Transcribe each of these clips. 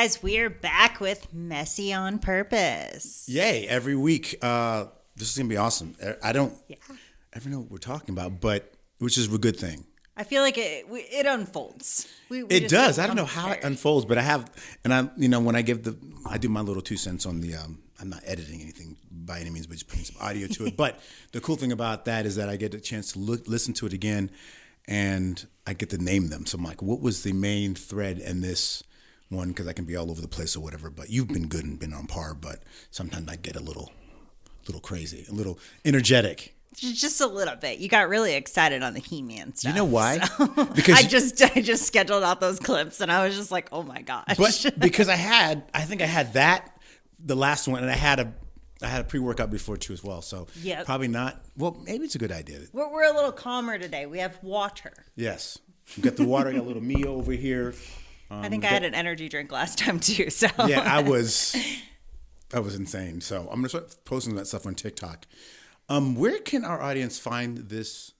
guys, we're back with Messy on Purpose. Yay, every week. This is going to be awesome. I don't ever know what we're talking about, but which is a good thing. I feel like it unfolds. It does. I don't know how it unfolds, but I have, and when I do my little 2 cents on the, I'm not editing anything by any means, but just putting some audio to it. But the cool thing about that is that I get a chance to listen to it again, and I get to name them. So I'm like, what was the main thread in this one? Because I can be all over the place or whatever, but you've been good and been on par, but sometimes I get a little crazy, a little energetic. Just a little bit. You got really excited on the He-Man stuff. You know why? So Because I just scheduled out those clips, and I was just like, oh my gosh. But because I think I had that, the last one, and I had a pre-workout before too as well. So probably not. Well, maybe it's a good idea. We're a little calmer today. We have water. Yes, we got the water. Got a little Mio over here. I think I had an energy drink last time too. So yeah, I was insane. So I'm gonna start posting that stuff on TikTok. Where can our audience find these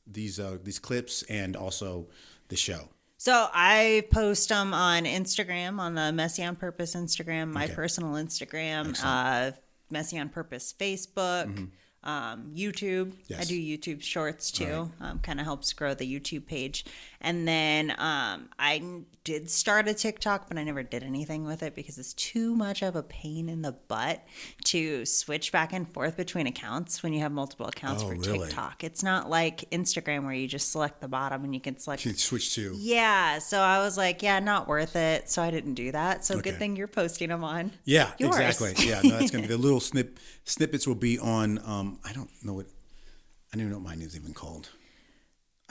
clips and also the show? So I post them on Instagram, on the Messy on Purpose Instagram, my personal Instagram, Messy on Purpose Facebook, YouTube. Yes. I do YouTube shorts too. Right. Kind of helps grow the YouTube page. And then I did start a TikTok, but I never did anything with it because it's too much of a pain in the butt to switch back and forth between accounts when you have multiple accounts for TikTok. It's not like Instagram where you just select the bottom and you can select. You can switch to. Yeah. So I was like, not worth it. So I didn't do that. So good thing you're posting them on. Yeah, yours. Exactly. Yeah, no, that's going to be the little snippets will be on, I don't even know what mine is even called.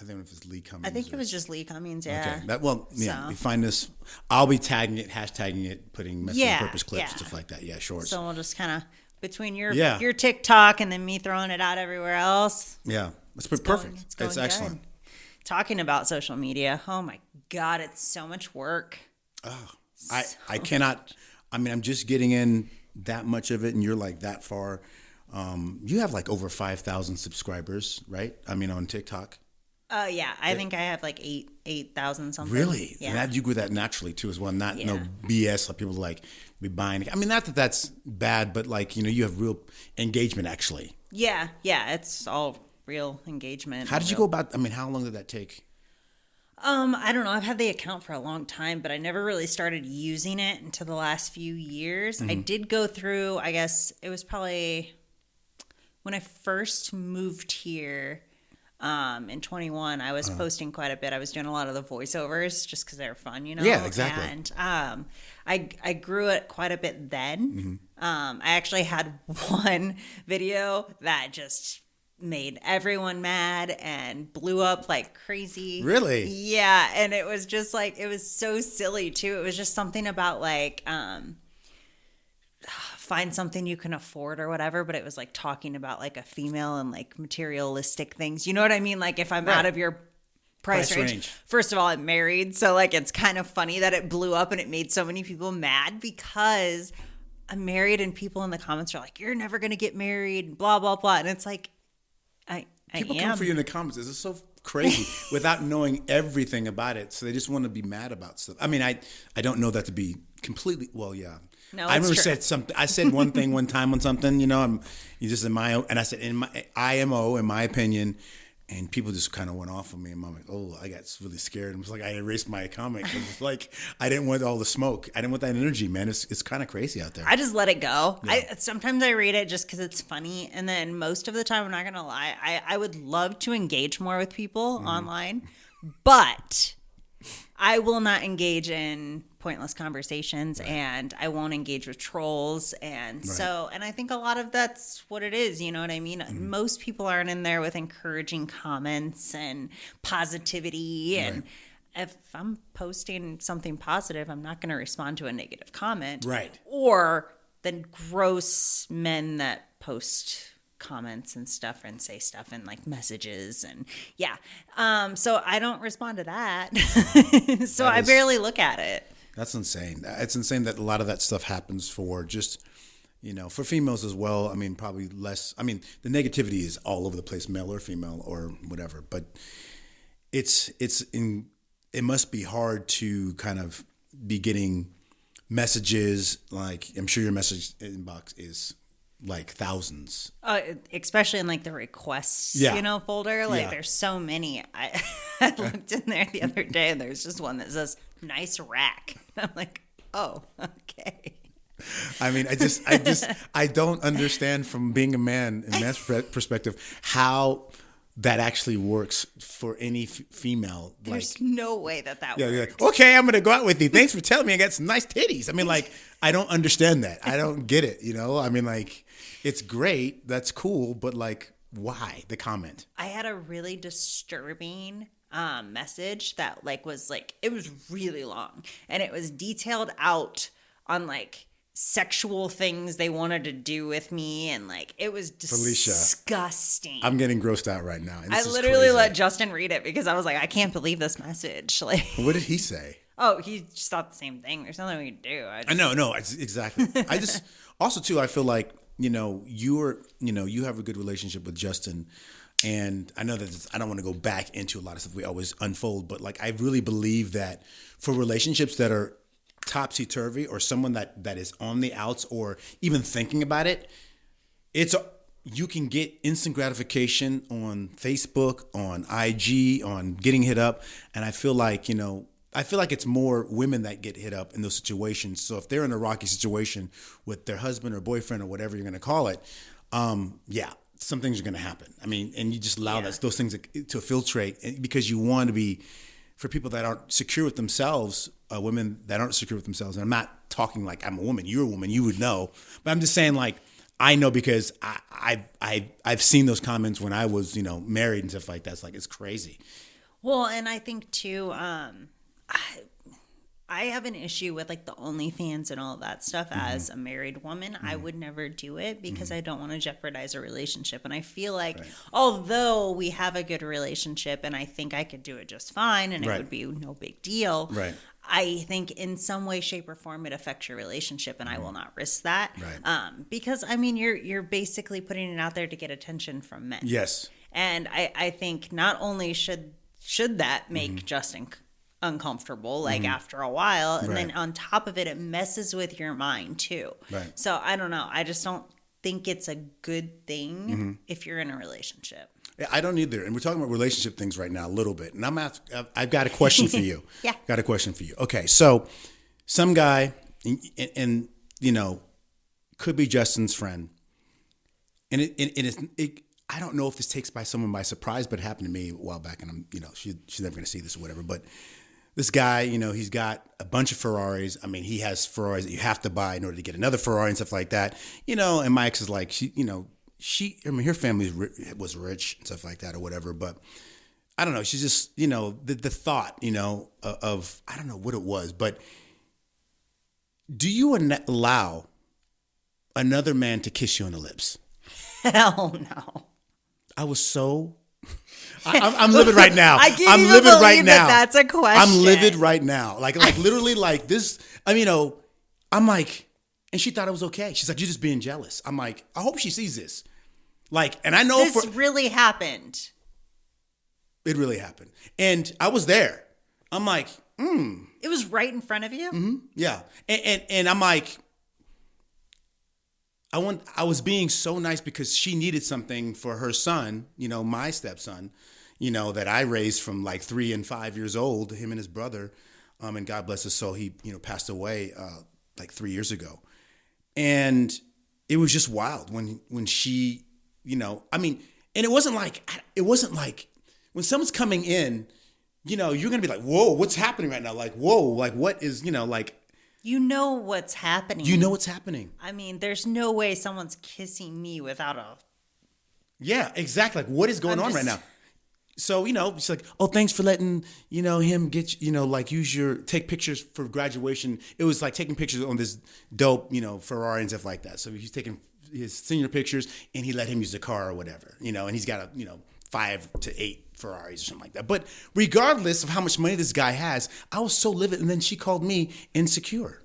I don't know if it's Lee Cummings. I think it was just Lee Cummings, yeah. Okay. You find this. I'll be hashtagging it, putting Messy on Purpose clips, stuff like that. Yeah, shorts. So we'll just kind of, between your TikTok and then me throwing it out everywhere else. Yeah, it's perfect. It's excellent. Good. Talking about social media, oh my God, it's so much work. Oh, I cannot, I'm just getting in that much of it, and you're like that far. You have like over 5,000 subscribers, right? On TikTok. I think I have like 8,000 something. Really? Yeah. And you grew that naturally too as well. Not no BS like people like be buying. Not that that's bad, but like you have real engagement actually. Yeah, it's all real engagement. How did you go about? How long did that take? I don't know. I've had the account for a long time, but I never really started using it until the last few years. I did go through. I guess it was probably when I first moved here. In 21, I was posting quite a bit. I was doing a lot of the voiceovers just because they were fun, Yeah, exactly. And I grew it quite a bit then. I actually had one video that just made everyone mad and blew up like crazy. Really? Yeah, and it was just like, it was so silly too. It was just something about like find something you can afford or whatever, but it was like talking about like a female and like materialistic things. You know what I mean? Like if I'm out of your price range. First of all, I'm married, so like it's kind of funny that it blew up and it made so many people mad because I'm married and people in the comments are like, you're never going to get married and blah, blah, blah. And it's like, people come for you in the comments. This is so crazy without knowing everything about it. So they just want to be mad about stuff. I don't know that to be completely, well, yeah. No, I remember said something. I said one thing one time on something, and I said in my IMO, in my opinion, and people just kind of went off on me, and I'm like, oh, I got really scared. It was like I erased my comment. It was like I didn't want all the smoke. I didn't want that energy, man. It's kind of crazy out there. I just let it go. Yeah. Sometimes I read it just because it's funny, and then most of the time, I'm not gonna lie, I would love to engage more with people online, but I will not engage in pointless conversations, and I won't engage with trolls. And and I think a lot of that's what it is. You know what I mean? Most people aren't in there with encouraging comments and positivity. And if I'm posting something positive, I'm not going to respond to a negative comment. Right. Or the gross men that post comments and stuff and say stuff in like messages and so I don't respond to that. So I barely look at it. That's insane. It's insane that a lot of that stuff happens for just, for females as well. Probably less. The negativity is all over the place, male or female or whatever. But it must be hard to kind of be getting messages, like I'm sure your message inbox is like thousands. Especially in like the requests, folder. Like there's so many. I looked in there the other day and there's just one that says "nice rack." I'm like, oh, okay. I mean, I don't understand from being a man in man's perspective how that actually works for any female. There's no way that works. Like, okay, I'm going to go out with you. Thanks for telling me I got some nice titties. I mean, like, I don't understand that. I don't get it, I mean, like, it's great. That's cool. But, like, why the comment? I had a really disturbing message that, like, was, like, it was really long. And it was detailed out on, like, sexual things they wanted to do with me, and like it was disgusting. Fylisha, I'm getting grossed out right now. I literally let Justin read it because I was like, I can't believe this message. Like, what did he say? Oh, he just thought the same thing. There's nothing we can do. I know, no, exactly. I just also too, I feel like you have a good relationship with Justin, and I know that I don't want to go back into a lot of stuff we always unfold, but like I really believe that for relationships that are topsy-turvy, or someone that is on the outs, or even thinking about it, you can get instant gratification on Facebook, on IG, on getting hit up, and I feel like it's more women that get hit up in those situations. So if they're in a rocky situation with their husband or boyfriend or whatever you're going to call it, some things are going to happen. I mean, and you just allow those things to filtrate because you want to be. For people that aren't secure with themselves, women that aren't secure with themselves, and I'm not talking like I'm a woman, you're a woman, you would know, but I'm just saying like I know because I've seen those comments when I was married and stuff like that. It's like it's crazy. Well, and I think too, I have an issue with like the OnlyFans and all of that stuff. As a married woman, I would never do it because I don't want to jeopardize a relationship. And I feel like although we have a good relationship and I think I could do it just fine and it would be no big deal. Right. I think in some way, shape, or form it affects your relationship, and I will not risk that. Right. Because I mean, you're basically putting it out there to get attention from men. Yes. And I think not only should that make Justin uncomfortable like after a while, and then on top of it, it messes with your mind too. Right. So I don't know. I just don't think it's a good thing if you're in a relationship. I don't either. And we're talking about relationship things right now a little bit. And I've got a question for you. Yeah. Got a question for you. Okay. So some guy and could be Justin's friend. And I don't know if this takes someone by surprise, but it happened to me a while back, and she's never going to see this or whatever. But this guy, he's got a bunch of Ferraris. I mean, he has Ferraris that you have to buy in order to get another Ferrari and stuff like that. And my ex is like, her family was rich and stuff like that or whatever. But I don't know. She's just, the thought, of, I don't know what it was, but do you allow another man to kiss you on the lips? Hell no. I was so. I'm livid right now. I can't even believe that's a question. I'm livid right now. Like literally like this. I'm like, and she thought it was okay. She's like, you're just being jealous. I'm like, I hope she sees this. Like, and I know this really happened. It really happened. And I was there. I'm like, It was right in front of you? Mm-hmm. Yeah. And I'm like, I was being so nice because she needed something for her son, my stepson, that I raised from like 3 and 5 years old, him and his brother. And God bless his soul, he, passed away like 3 years ago. And it was just wild when she, and it wasn't like when someone's coming in, you're going to be like, whoa, what's happening right now? Like, whoa, like what is, like. You know what's happening. You know what's happening. I mean, there's no way someone's kissing me without a... Yeah, exactly. Like, what is going on right now? So, she's like, oh, thanks for letting, him get, take pictures for graduation. It was like taking pictures on this dope, Ferrari and stuff like that. So he's taking his senior pictures and he let him use the car or whatever, and he's got 5 to 8 Ferraris or something like that. But regardless of how much money this guy has, I was so livid. And then she called me insecure.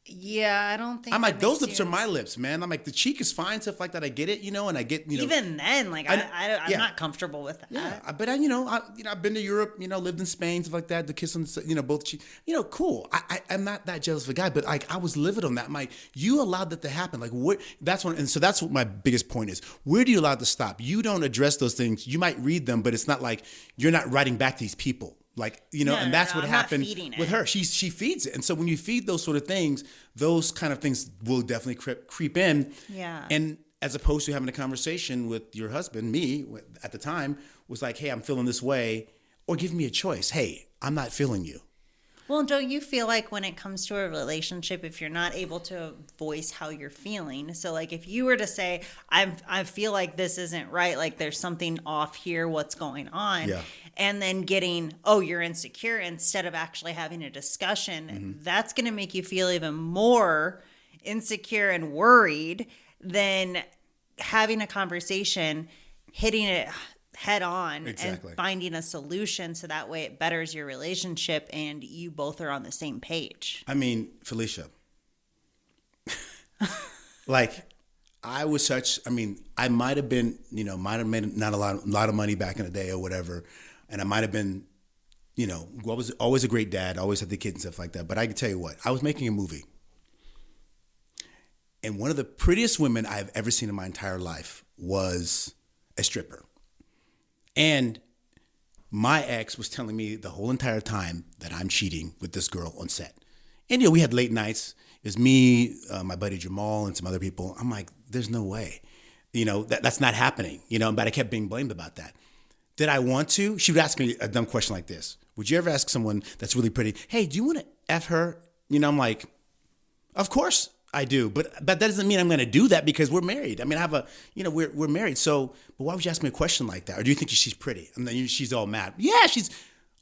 Yeah, I don't think I'm like, those lips are sense. my lips, man. I'm like, the cheek is fine, stuff like that. I get it, and I get, Even then, like, I'm yeah. not comfortable with that. Yeah, but I've been to Europe, lived in Spain, stuff like that. The kiss on, both cheeks, cool. I'm not that jealous of a guy, but like, I was livid on that. I'm like, you allowed that to happen. Like, what? And so that's what my biggest point is. Where do you allow it to stop? You don't address those things. You might read them, but it's not like you're not writing back to these people. Like, and that's what happened with her. She feeds it. And so when you feed those sort of things, those kind of things will definitely creep in. Yeah. And as opposed to having a conversation with your husband, me at the time, was like, hey, I'm feeling this way, or give me a choice. Hey, I'm not feeling you. Well, don't you feel like when it comes to a relationship, if you're not able to voice how you're feeling, so like if you were to say, I feel like this isn't right, like there's something off here, what's going on, and then getting, oh, you're insecure, instead of actually having a discussion, that's going to make you feel even more insecure and worried than having a conversation, hitting it head on, and finding a solution, so that way it betters your relationship and you both are on the same page. I mean, Fylisha, like, I might have been, might have made not a lot of money back in the day or whatever, and I might have been, I was always a great dad, always had the kids and stuff like that. But I can tell you what, I was making a movie, and one of the prettiest women I've ever seen in my entire life was a stripper. And my ex was telling me the whole entire time that I'm cheating with this girl on set. And, we had late nights. It was me, my buddy Jamal, and some other people. I'm like, there's no way. That's not happening. But I kept being blamed about that. Did I want to? She would ask me a dumb question like this. Would you ever ask someone that's really pretty, hey, do you want to F her? I'm like, of course I do, but that doesn't mean I'm going to do that because we're married. I mean, I have a, we're married. So, but why would you ask me a question like that? Or do you think she's pretty? And then she's all mad. Yeah,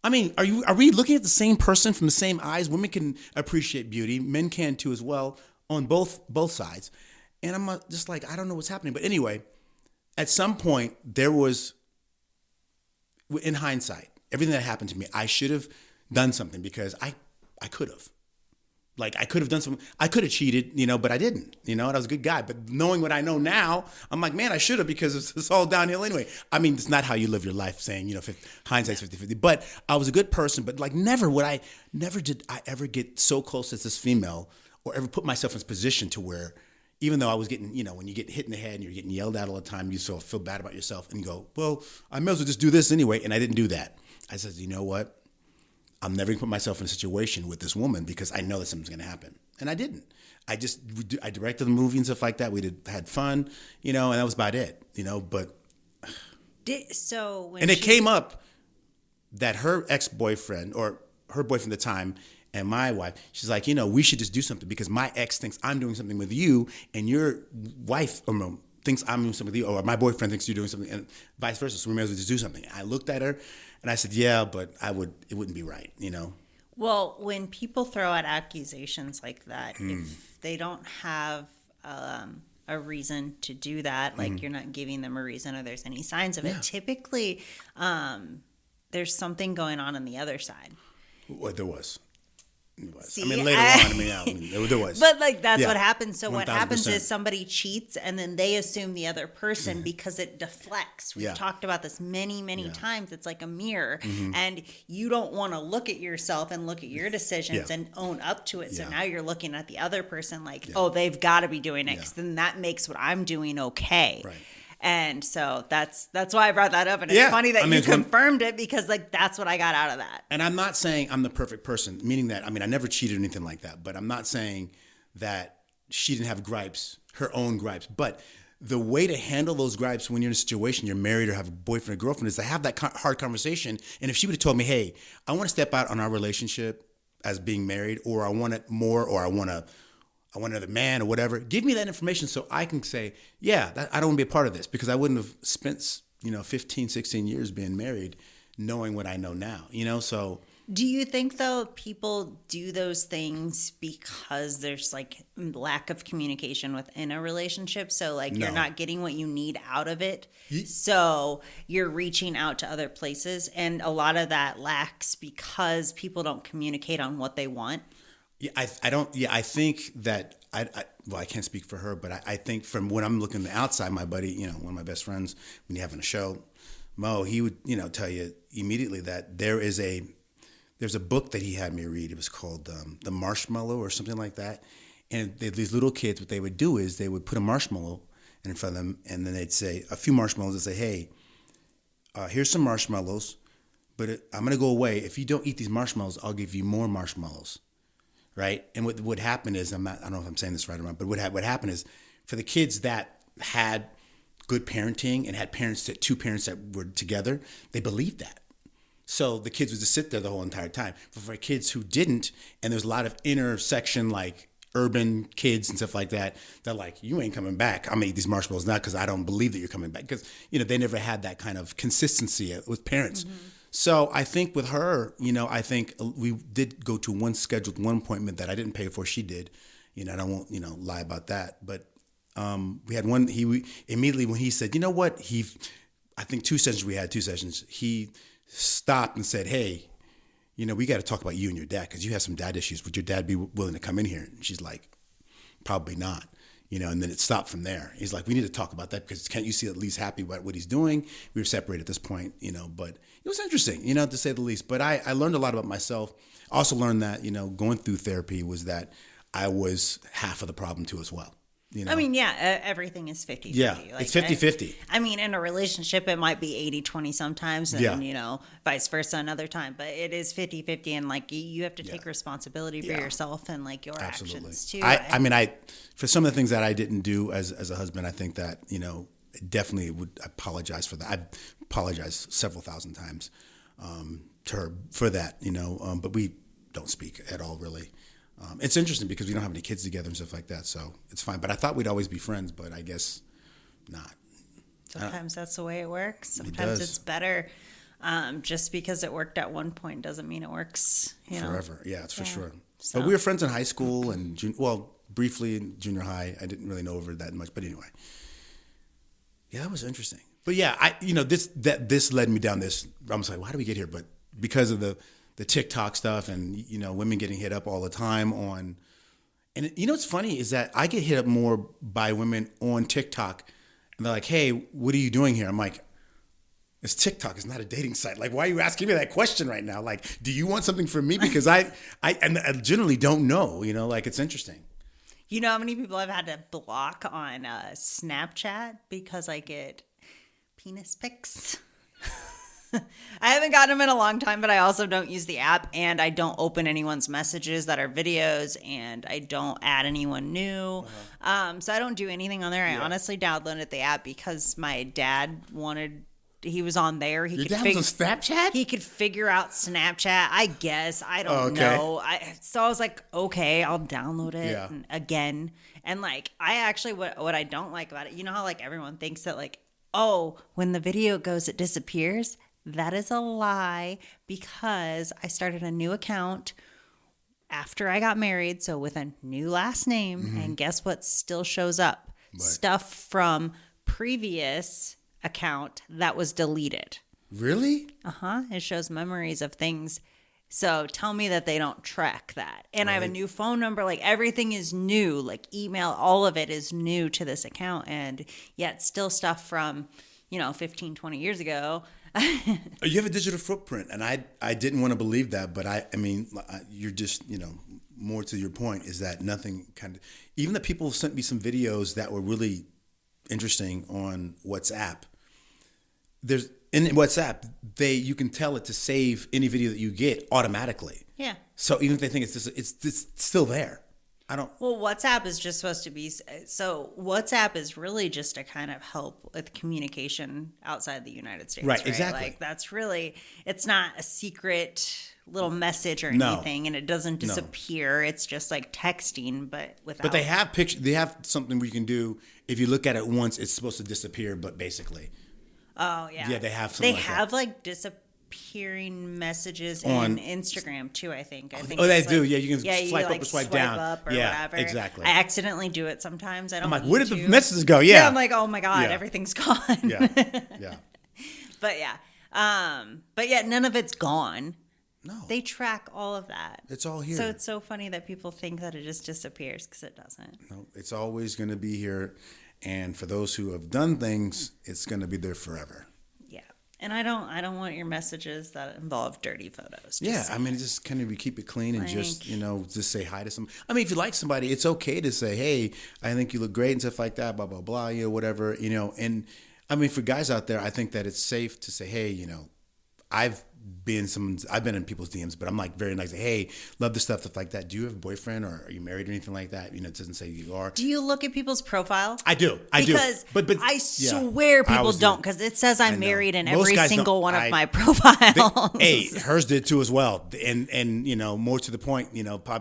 are we looking at the same person from the same eyes? Women can appreciate beauty. Men can too as well, on both sides. And I'm just like, I don't know what's happening. But anyway, at some point there was, in hindsight, everything that happened to me, I should have done something because I could have. Like, I could have done something. I could have cheated, but I didn't, and I was a good guy. But knowing what I know now, I'm like, man, I should have, because it's all downhill anyway. I mean, it's not how you live your life, saying, hindsight's 50-50. But I was a good person. But like, never did I ever get so close as this female, or ever put myself in this position to where, even though I was getting, when you get hit in the head and you're getting yelled at all the time, you sort of feel bad about yourself and you go, well, I may as well just do this anyway. And I didn't do that. I said, you know what? I'm never going to put myself in a situation with this woman because I know that something's going to happen. And I didn't. I directed the movie and stuff like that. We had fun, and that was about it, but. And it came up that her ex-boyfriend, or her boyfriend at the time, and my wife, she's like, we should just do something because my ex thinks I'm doing something with you, and your wife thinks I'm doing something with you, or my boyfriend thinks you're doing something, and vice versa. So we may as well just do something. I looked at her and I said, yeah, but it wouldn't be right, Well, when people throw out accusations like that, if they don't have a reason to do that, like you're not giving them a reason or there's any signs of it, typically there's something going on the other side. Well, there was. See, later on, there was. But like, that's what happens. So 1000%. what happens is somebody cheats and then they assume the other person because it deflects. We've talked about this many times. It's like a mirror, and you don't want to look at yourself and look at your decisions and own up to it. So now you're looking at the other person like, oh, they've got to be doing it, 'cause then that makes what I'm doing okay. Right. And so that's why I brought that up. And it's funny that you confirmed it, because like, that's what I got out of that. And I'm not saying I'm the perfect person, meaning that, I never cheated or anything like that, but I'm not saying that she didn't have gripes, her own gripes. But the way to handle those gripes when you're in a situation, you're married or have a boyfriend or girlfriend, is to have that hard conversation. And if she would have told me, hey, I want to step out on our relationship as being married, or I want it more, or I want another man or whatever, give me that information so I can say, yeah, I don't want to be a part of this, because I wouldn't have spent, 15, 16 years being married knowing what I know now, so. Do you think, though, people do those things because there's like lack of communication within a relationship? So like, you're not getting what you need out of it. So you're reaching out to other places, and a lot of that lacks because people don't communicate on what they want. Yeah, I don't. Yeah, I think that well, I can't speak for her, but I think from when I'm looking outside, my buddy, one of my best friends, when you're having a show, Mo, he would, tell you immediately that there's a book that he had me read. It was called The Marshmallow or something like that. And these little kids, what they would do is they would put a marshmallow in front of them, and then they'd say a few marshmallows and say, "Hey, here's some marshmallows, but I'm going to go away. If you don't eat these marshmallows, I'll give you more marshmallows." Right? And what would happen is, I don't know if I'm saying this right or wrong, but what happened is for the kids that had good parenting and had two parents that were together, they believed that. So the kids would just sit there the whole entire time. But for kids who didn't, and there's a lot of intersection, like urban kids and stuff like that, they're like, you ain't coming back. I'm gonna eat these marshmallows now because I don't believe that you're coming back. Because, they never had that kind of consistency with parents. Mm-hmm. So I think with her, I think we did go to one appointment that I didn't pay for. She did. I won't, lie about that. But we had one, immediately when he said, you know what, I think we had two sessions. He stopped and said, hey, we got to talk about you and your dad because you have some dad issues. Would your dad be willing to come in here? And she's like, probably not. And then it stopped from there. He's like, we need to talk about that because can't you see at least happy about what he's doing? We were separated at this point, but it was interesting, to say the least. But I learned a lot about myself. I also learned that, going through therapy was that I was half of the problem too as well. I mean, yeah, everything is 50-50. Yeah, it's 50-50. I mean, in a relationship, it might be 80-20 sometimes and, vice versa another time. But it is 50-50 and, like, you have to take responsibility for yourself and, like, your actions, too. I mean, for some of the things that I didn't do as a husband, I think that, definitely would apologize for that. I've apologized several thousand times to her for that, but we don't speak at all, really. It's interesting because we don't have any kids together and stuff like that, so it's fine. But I thought we'd always be friends, but I guess not. Sometimes that's the way it works. Sometimes it's better. Just because it worked at one point doesn't mean it works forever. Yeah, it's for sure. So. But we were friends in high school and briefly in junior high. I didn't really know her that much, but anyway. Yeah, that was interesting. But yeah, this led me down this. I was like, why do we get here? But because of the TikTok stuff and, women getting hit up all the time on, and what's funny is that I get hit up more by women on TikTok and they're like, hey, what are you doing here? I'm like, it's TikTok. It's not a dating site. Like, why are you asking me that question right now? Like, do you want something from me? Because I generally don't know, like it's interesting. You know how many people I've had to block on Snapchat because I get penis pics? I haven't gotten them in a long time, but I also don't use the app, and I don't open anyone's messages that are videos, and I don't add anyone new. So I don't do anything on there. I honestly downloaded the app because my dad he was on there. Your dad was on Snapchat? He could figure out Snapchat, I guess. I don't know. So I was like, okay, I'll download it again. And like, I actually, what I don't like about it, how like everyone thinks that like, oh, when the video goes, it disappears. That is a lie because I started a new account after I got married, so with a new last name, and guess what still shows up? What? Stuff from previous account that was deleted. Really? It shows memories of things. So tell me that they don't track that. And I have a new phone number. Like everything is new, like email, all of it is new to this account. And yet still stuff from, 15, 20 years ago. You have a digital footprint, and I didn't want to believe that, but I mean, you're just, more to your point is that nothing even the people sent me some videos that were really interesting on WhatsApp. In WhatsApp, you can tell it to save any video that you get automatically. Yeah. So even if they think it's still there. Well, WhatsApp is just supposed to be, so WhatsApp is really just to kind of help with communication outside the United States. Right, exactly. Like that's really, it's not a secret little message or anything, and it doesn't disappear. No. It's just like texting, but without. But they have they have something where you can do, if you look at it once, it's supposed to disappear, but basically. Oh, yeah. Yeah, they have something like disappearing messages on Instagram too, I think. They do. Yeah, you can swipe up or swipe down. Up or whatever. Exactly. I accidentally do it sometimes. I'm like, where did the messages go? Yeah. I'm like, oh my God, everything's gone. Yeah. But yeah. But yeah, none of it's gone. No. They track all of that. It's all here. So it's so funny that people think that it just disappears, because it doesn't. No, it's always going to be here. And for those who have done things, it's going to be there forever. Yeah. And I don't want your messages that involve dirty photos. I mean, just kind of we keep it clean and just say hi to some. I mean, if you like somebody, it's okay to say, hey, I think you look great and stuff like that, blah, blah, blah, whatever, And I mean, for guys out there, I think that it's safe to say, hey, I've been in people's DMs, but I'm like very nice. Hey, love the stuff like that. Do you have a boyfriend or are you married or anything like that? It doesn't say you are. Do you look at people's profile? I do. Because but I swear people don't, because it says I'm married in every single one of my profiles. Hey, hers did too as well. And more to the point,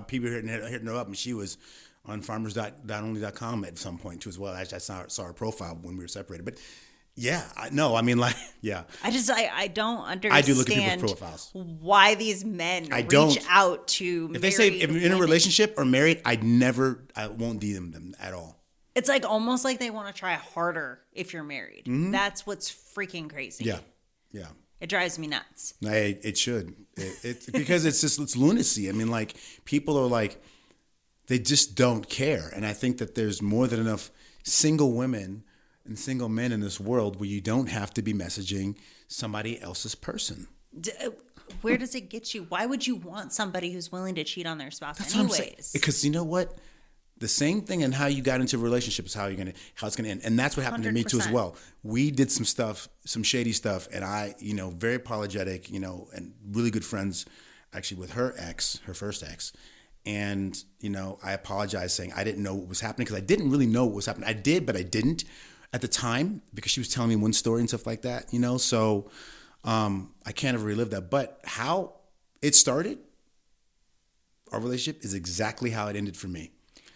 people hitting her up, and she was on farmers.only.com at some point too as well. I saw her profile when we were separated, but. Yeah, no, I mean, yeah. I don't understand. I do look at people's profiles. Why these men reach out to if they say if you're in a relationship or married, I won't DM them at all. It's like almost like they want to try harder if you're married. Mm-hmm. That's what's freaking crazy. Yeah. It drives me nuts. It should. It because it's lunacy. I mean, like people are like they just don't care, and I think that there's more than enough single women and single men in this world where you don't have to be messaging somebody else's person. Where does it get you? Why would you want somebody who's willing to cheat on their spouse anyways? What I'm saying. Because you know what? The same thing and how you got into a relationship is how it's gonna end. And that's what happened 100%. To me too as well. We did some stuff, some shady stuff, and I, very apologetic, and really good friends actually with her first ex. And, I apologized saying I didn't know what was happening because I didn't really know what was happening. I did, but I didn't at the time because she was telling me one story and stuff like that, so I can't ever relive that. But how it started, our relationship is exactly how it ended for me.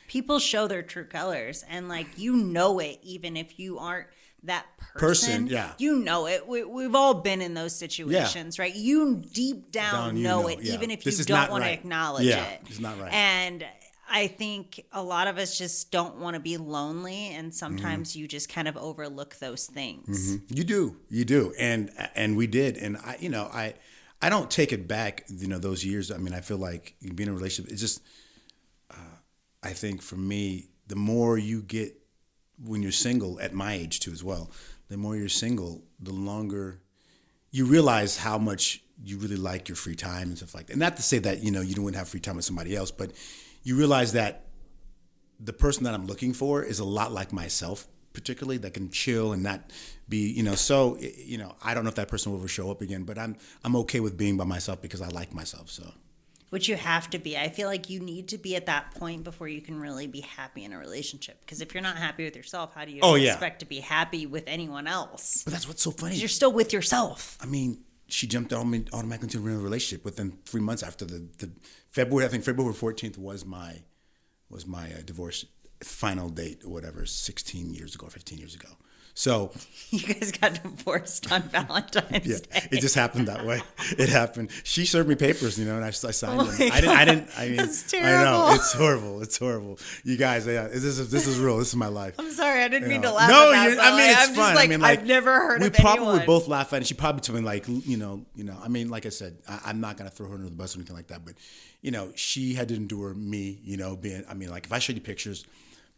People show their true colors, and it, even if you aren't that person. Yeah. It. We've all been in those situations, right? You deep down know it, even if you don't want to acknowledge it. It's not right. And I think a lot of us just don't want to be lonely, and sometimes you just kind of overlook those things. Mm-hmm. You do, and we did, and I don't take it back. Those years. I mean, I feel like being in a relationship. It's just, I think for me, the more you get when you're single, at my age too as well, the more you're single, the longer you realize how much you really like your free time and stuff like that. And not to say that you don't have free time with somebody else, but you realize that the person that I'm looking for is a lot like myself, particularly that can chill and not be, so, I don't know if that person will ever show up again, but I'm okay with being by myself because I like myself. So, which you have to be. I feel like you need to be at that point before you can really be happy in a relationship. Because if you're not happy with yourself, how do you expect to be happy with anyone else? But that's what's so funny. You're still with yourself. I mean, she jumped on me automatically into a real relationship within 3 months after the February. I think February 14th was my divorce final date or whatever, 15 years ago. So you guys got divorced on Valentine's Day. It just happened that way. It happened. She served me papers, and I signed them. I didn't. I mean, that's terrible. I know it's horrible. You guys, this is real. This is my life. I'm sorry, I didn't mean to laugh. No, at that, I mean it's I'm fun. Just I mean, like, I've never heard of anyone. We probably anyone. would both laugh at it. She probably told me like, I mean, like I said, I'm not gonna throw her under the bus or anything like that, but she had to endure me, being. I mean, like if I showed you pictures,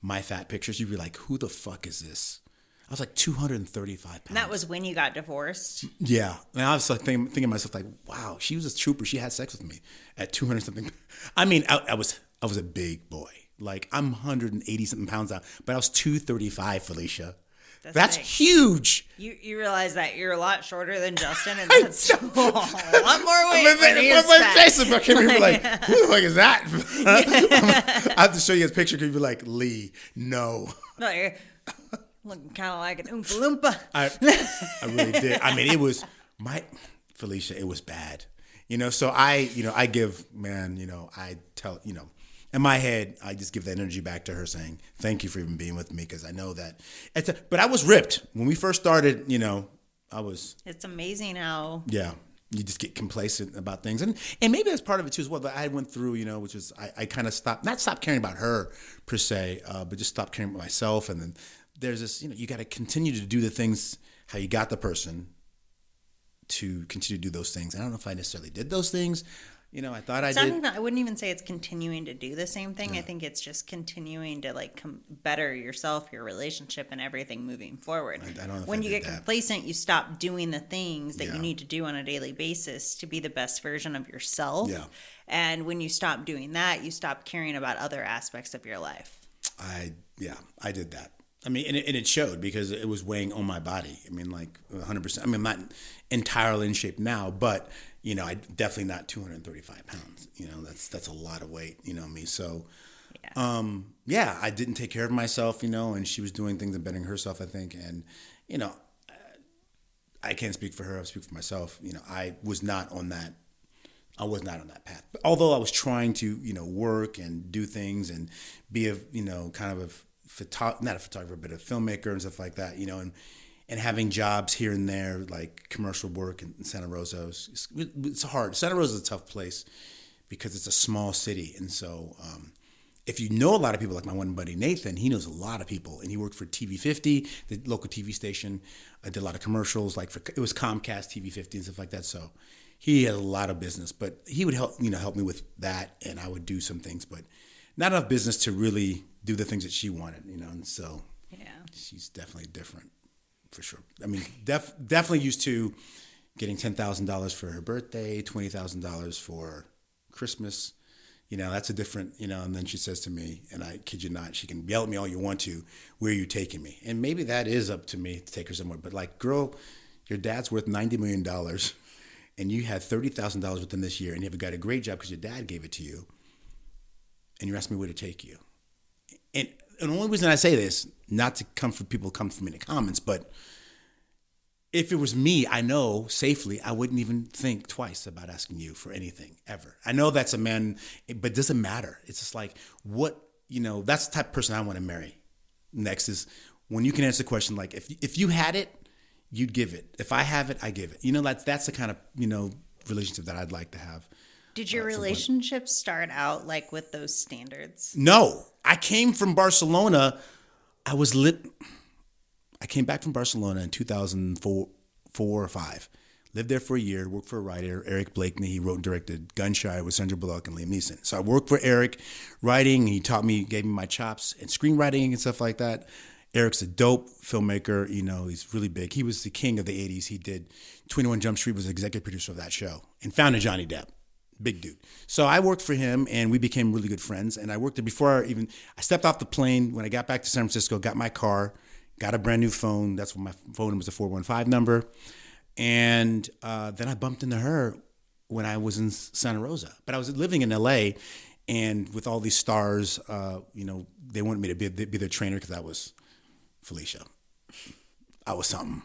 my fat pictures, you'd be like, who the fuck is this? I was like 235 pounds. And that was when you got divorced? Yeah. And I was like thinking to myself, like, wow, she was a trooper. She had sex with me at 200 something. I mean, I was a big boy. Like, I'm 180 something pounds out, but I was 235, Fylisha. That's huge. You realize that you're a lot shorter than Justin, and that's a lot more weight when he's fat. Jason came here and be like, who the fuck is that? I have to show you his picture because you'd be like, Lee, no. No, you're looking kind of like an Oompa Loompa. I really did. I mean, it was Fylisha, it was bad. So I give, I tell, in my head, I just give that energy back to her saying, thank you for even being with me because I know that. But I was ripped. When we first started, I was. It's amazing how. Yeah. You just get complacent about things. And maybe that's part of it too as well. But I went through, which is I kind of not stopped caring about her per se, but just stopped caring about myself. And then there's this, you got to continue to do the things how you got the person to continue to do those things. I don't know if I necessarily did those things. I thought I did. Even, I wouldn't even say it's continuing to do the same thing. Yeah. I think it's just continuing to like better yourself, your relationship, and everything moving forward. I don't know if when you get that. complacent, you stop doing the things that you need to do on a daily basis to be the best version of yourself. Yeah. And when you stop doing that, you stop caring about other aspects of your life. I did that. I mean, and it showed because it was weighing on my body. I mean, like 100%. I mean, I'm not entirely in shape now, but I definitely not 235 pounds. That's a lot of weight. Me. So, I didn't take care of myself. And she was doing things and bettering herself, I think. And I can't speak for her. I speak for myself. I was not on that. I was not on that path. But although I was trying to, work and do things and be a, kind of not a photographer, but a filmmaker and stuff like that, and having jobs here and there, like commercial work in Santa Rosa. It's hard. Santa Rosa is a tough place because it's a small city. And so if you know a lot of people, like my one buddy Nathan, he knows a lot of people. And he worked for TV50, the local TV station. I did a lot of commercials, it was Comcast TV50 and stuff like that. So he had a lot of business, but he would help me with that. And I would do some things, but not enough business to really do the things that she wanted, and so she's definitely different. For sure. I mean, definitely used to getting $10,000 for her birthday, $20,000 for Christmas. That's a different, and then she says to me, and I kid you not, she can yell at me all you want to, where are you taking me? And maybe that is up to me to take her somewhere. But like, girl, your dad's worth $90 million and you had $30,000 within this year and you have got a great job because your dad gave it to you. And you're asking me where to take you. And the only reason I say this, not to come for people come from me in the comments, but if it was me, I know safely, I wouldn't even think twice about asking you for anything ever. I know that's a man, but it doesn't matter. It's just like, that's the type of person I want to marry. Next is when you can answer the question, like, if you had it, you'd give it. If I have it, I give it. That's the kind of, relationship that I'd like to have. Did your relationship start out like with those standards? No. I came from Barcelona. I came back from Barcelona in 2004 or 5. Lived there for a year, worked for a writer, Eric Blakeney. He wrote and directed Gunshire with Sandra Bullock and Liam Neeson. So I worked for Eric writing. He gave me my chops in screenwriting and stuff like that. Eric's a dope filmmaker. He's really big. He was the king of the 80s. He did 21 Jump Street, was the executive producer of that show, and founded Johnny Depp. Big dude. So I worked for him, and we became really good friends. And I worked there before I stepped off the plane. When I got back to San Francisco, got my car, got a brand new phone. That's when my phone number was a 415 number. And then I bumped into her when I was in Santa Rosa. But I was living in LA, and with all these stars, they wanted me to be their trainer because I was Fylisha. I was something.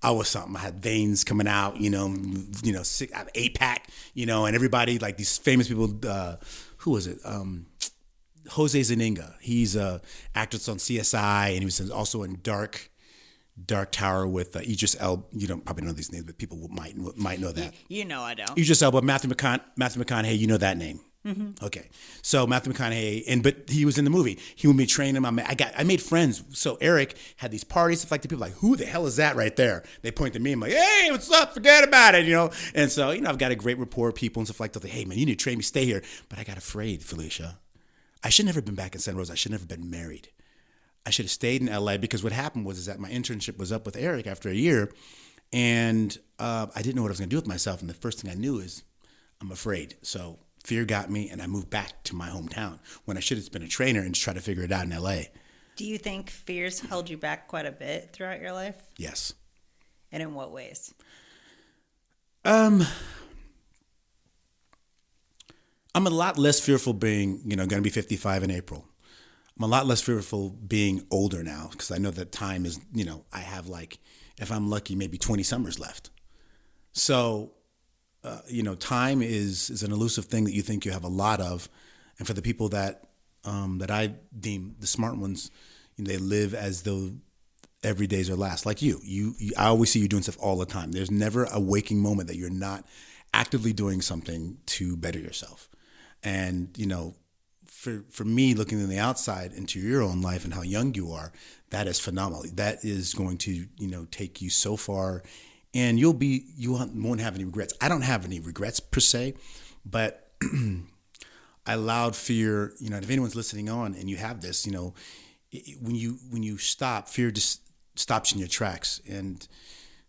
I had veins coming out, sick, I have 8-pack, and everybody, like these famous people, who was it? Jose Zaninga. He's a actress on CSI, and he was also in Dark Tower with Idris Elba. You don't probably know these names, but people might know that. I don't. Idris Elba, Matthew McConaughey, you know that name. Mm-hmm. Okay, so Matthew McConaughey, but he was in the movie. He would be training him. I made friends. So Eric had these parties, stuff like that. People like, who the hell is that right there? They point to me. I'm like, hey, what's up? Forget about it, And so I've got a great rapport with people and stuff like that. Hey man, you need to train me, stay here. But I got afraid, Fylisha. I should never have been back in Santa Rosa. I should never have been married. I should have stayed in LA because what happened was that my internship was up with Eric after a year, and I didn't know what I was going to do with myself. And the first thing I knew is I'm afraid. So fear got me, and I moved back to my hometown when I should have been a trainer and just tried to figure it out in LA. Do you think fears held you back quite a bit throughout your life? Yes. And in what ways? I'm a lot less fearful being, going to be 55 in April. I'm a lot less fearful being older now because I know that time is, I have if I'm lucky, maybe 20 summers left. So, time is an elusive thing that you think you have a lot of. And for the people that I deem the smart ones, they live as though every day's their last. Like you, I always see you doing stuff all the time. There's never a waking moment that you're not actively doing something to better yourself. And, for me, looking on the outside into your own life and how young you are, that is phenomenal. That is going to, take you so far and you won't have any regrets. I don't have any regrets per se, but I allowed fear, if anyone's listening on and you have this, when you stop, fear just stops you in your tracks. And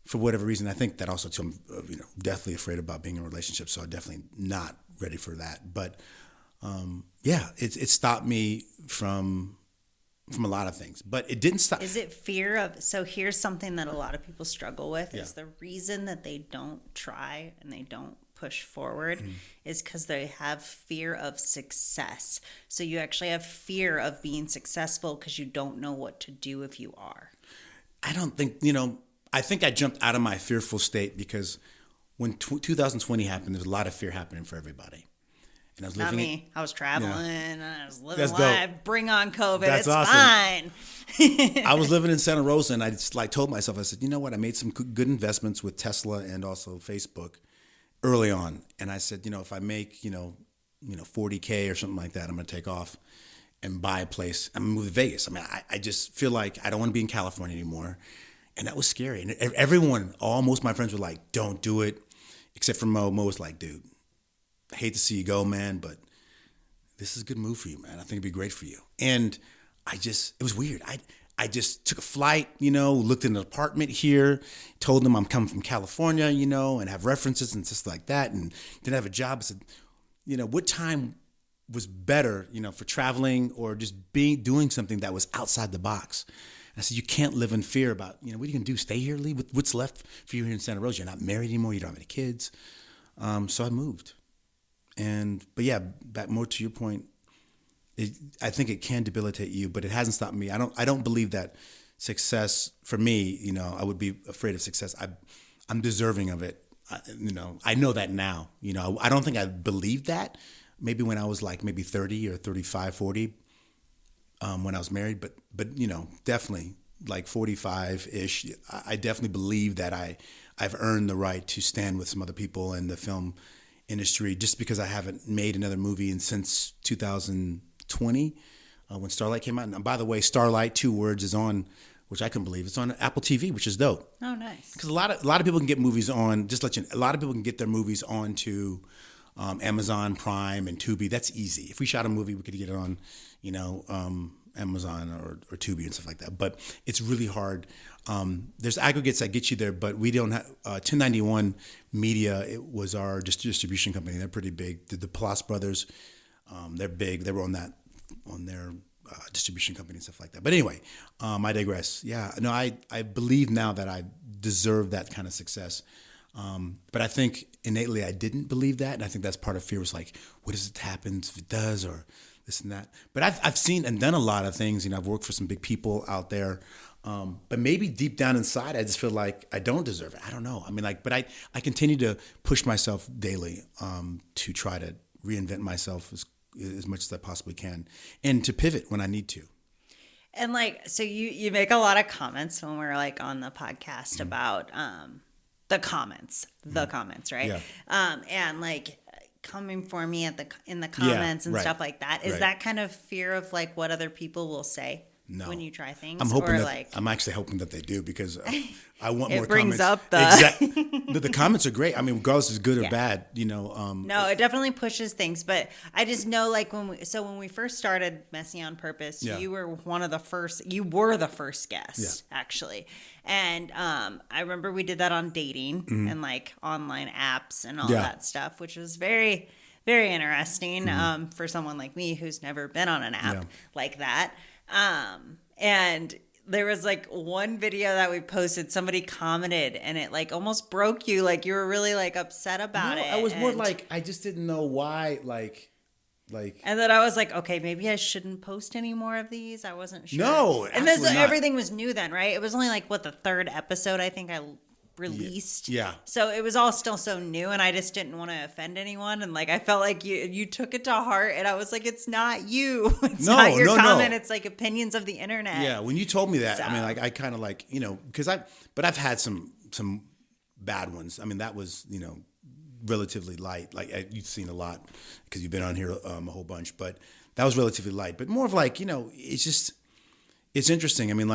for whatever reason, I think that also too, I'm deathly afraid about being in a relationship. So I'm definitely not ready for that. But it stopped me from a lot of things, but it didn't stop. Is it fear of, so here's something that a lot of people struggle with is the reason that they don't try and they don't push forward is because they have fear of success. So you actually have fear of being successful because you don't know what to do if you are. I don't think, I think I jumped out of my fearful state because when 2020 happened, there's a lot of fear happening for everybody. And I was living. Not me. I was traveling. I was living That's life. dope. Bring on COVID. That's it's awesome. fine. I was living in Santa Rosa, and I just told myself, I said, you know what? I made some good investments with Tesla and also Facebook early on, and I said, if I make $40K or something like that, I'm going to take off and buy a place. I'm going to move to Vegas. I mean, I just feel like I don't want to be in California anymore, and that was scary. And everyone, most of my friends were like, don't do it, except for Mo. Mo was like, dude, I hate to see you go, man, but this is a good move for you, man. I think it'd be great for you. And it was weird. I just took a flight, looked in an apartment here, told them I'm coming from California, and have references and just like that, and didn't have a job. I said, what time was better, for traveling or just doing something that was outside the box? And I said, you can't live in fear about, what are you going to do? Stay here, Lee? What's left for you here in Santa Rosa? You're not married anymore. You don't have any kids. So I moved. But yeah, back more to your point, I think it can debilitate you, but it hasn't stopped me. I don't believe that success for me, I would be afraid of success. I'm deserving of it. I know that now, I don't think I believed that maybe when I was like maybe 30 or 35, 40, when I was married, but definitely like 45 ish. I definitely believe that I've earned the right to stand with some other people in the film industry just because I haven't made another movie since 2020 when Starlight came out. And by the way, Starlight, 2 words, is on, which I couldn't believe. It's on Apple TV, which is dope. Oh, nice. Because a lot of people can get movies on. A lot of people can get their movies onto Amazon Prime and Tubi. That's easy. If we shot a movie, we could get it on, Amazon or Tubi and stuff like that. But it's really hard. There's aggregates that get you there, but we don't have 1091 Media. It was our distribution company. They're pretty big. The Plas brothers, they're big. They were on their distribution company and stuff like that. But anyway, I digress. Yeah, no, I believe now that I deserve that kind of success. But I think innately I didn't believe that, and I think that's part of fear. Was like, what if it happens if it does, or this and that. But I've seen and done a lot of things. I've worked for some big people out there. But maybe deep down inside, I just feel like I don't deserve it. I don't know. I mean, but I continue to push myself daily to try to reinvent myself as much as I possibly can, and to pivot when I need to. And so you make a lot of comments when we're on the podcast about the comments, right? Yeah. And coming for me in the comments and stuff like that. Is that kind of fear of what other people will say? No. When you try things? I'm actually hoping that they do because I want more comments. It brings up the comments are great. I mean, regardless if it's good or bad, No, it definitely pushes things. But I just know when we first started Messy on Purpose, you were you were the first guest, actually. And I remember we did that on dating and online apps and all that stuff, which was very, very interesting for someone like me who's never been on an app like that. And there was one video that we posted, somebody commented and it almost broke you. You were really upset about it. I was more I just didn't know why, and then I was like, okay, maybe I shouldn't post any more of these. I wasn't sure. No, and everything was new then, right? It was only the 3rd episode I think I released. Yeah. So it was all still so new, and I just didn't want to offend anyone. And I felt like you took it to heart, and I was like, it's not you. It's not your comment. No. It's opinions of the internet. Yeah. When you told me that, I mean, I kind of because I've had some bad ones. I mean, that was, relatively light. You've seen a lot because you've been on here a whole bunch, but that was relatively light. But more of it's just, it's interesting. I mean,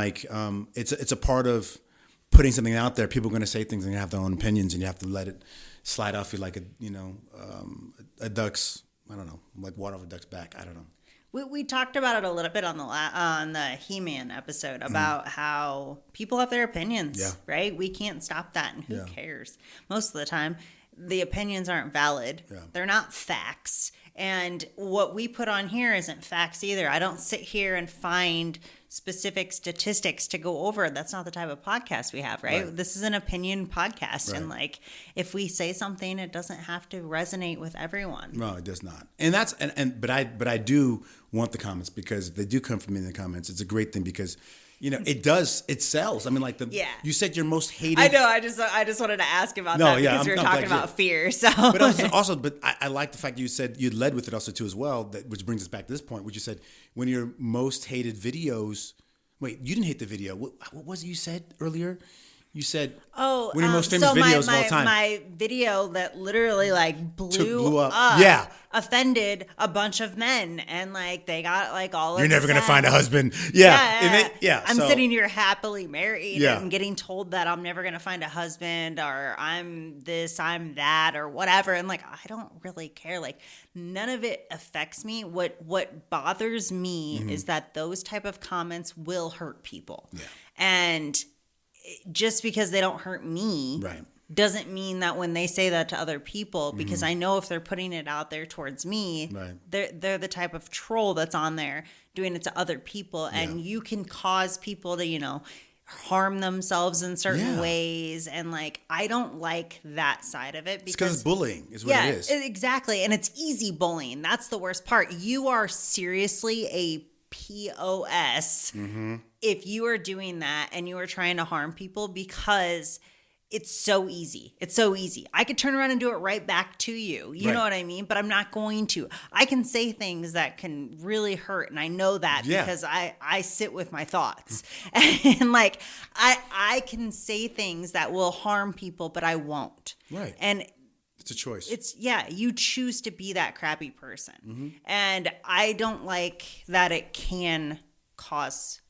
it's a part of putting something out there, people are going to say things and have their own opinions, and you have to let it slide off you like a duck's, I don't know, like water off a duck's back. I don't know. We talked about it a little bit on the He-Man episode about how people have their opinions, right? We can't stop that, and who cares? Most of the time, the opinions aren't valid. Yeah. They're not facts. And what we put on here isn't facts either. I don't sit here and find specific statistics to go over. That's not the type of podcast we have, right? This is an opinion podcast. Right. And like, if we say something, it doesn't have to resonate with everyone. No, it does not. And that's, but I do want the comments, because if they do come from me in the comments, it's a great thing, because it sells. I mean, like you said your most hated. I know. I just wanted to ask about that because we were talking about fear. So, but I like the fact that you said you led with it also too as well. Which brings us back to this point, which you said when your most hated videos. Wait, you didn't hate the video. What was it you said earlier? You said, one of your most famous videos of all time. My video that literally like blew up, offended a bunch of men, and like they got like all. You're never gonna find a husband. I'm sitting here happily married and getting told that I'm never gonna find a husband, or I'm this, I'm that, or whatever, and like I don't really care. Like none of it affects me. What bothers me is that those type of comments will hurt people, and just because they don't hurt me doesn't mean that when they say that to other people, because I know if they're putting it out there towards me, they're the type of troll that's on there doing it to other people. And you can cause people to, harm themselves in certain ways. And like, I don't like that side of it, because it's bullying is what it is. Exactly. And it's easy bullying. That's the worst part. You are seriously a POS if you are doing that and you are trying to harm people, because it's so easy. It's so easy. I could turn around and do it right back to you. You know what I mean? But I'm not going to. I can say things that can really hurt, and I know that because I sit with my thoughts. And like I can say things that will harm people, but I won't. Right. And it's a choice. You choose to be that crappy person. And I don't like that it can cause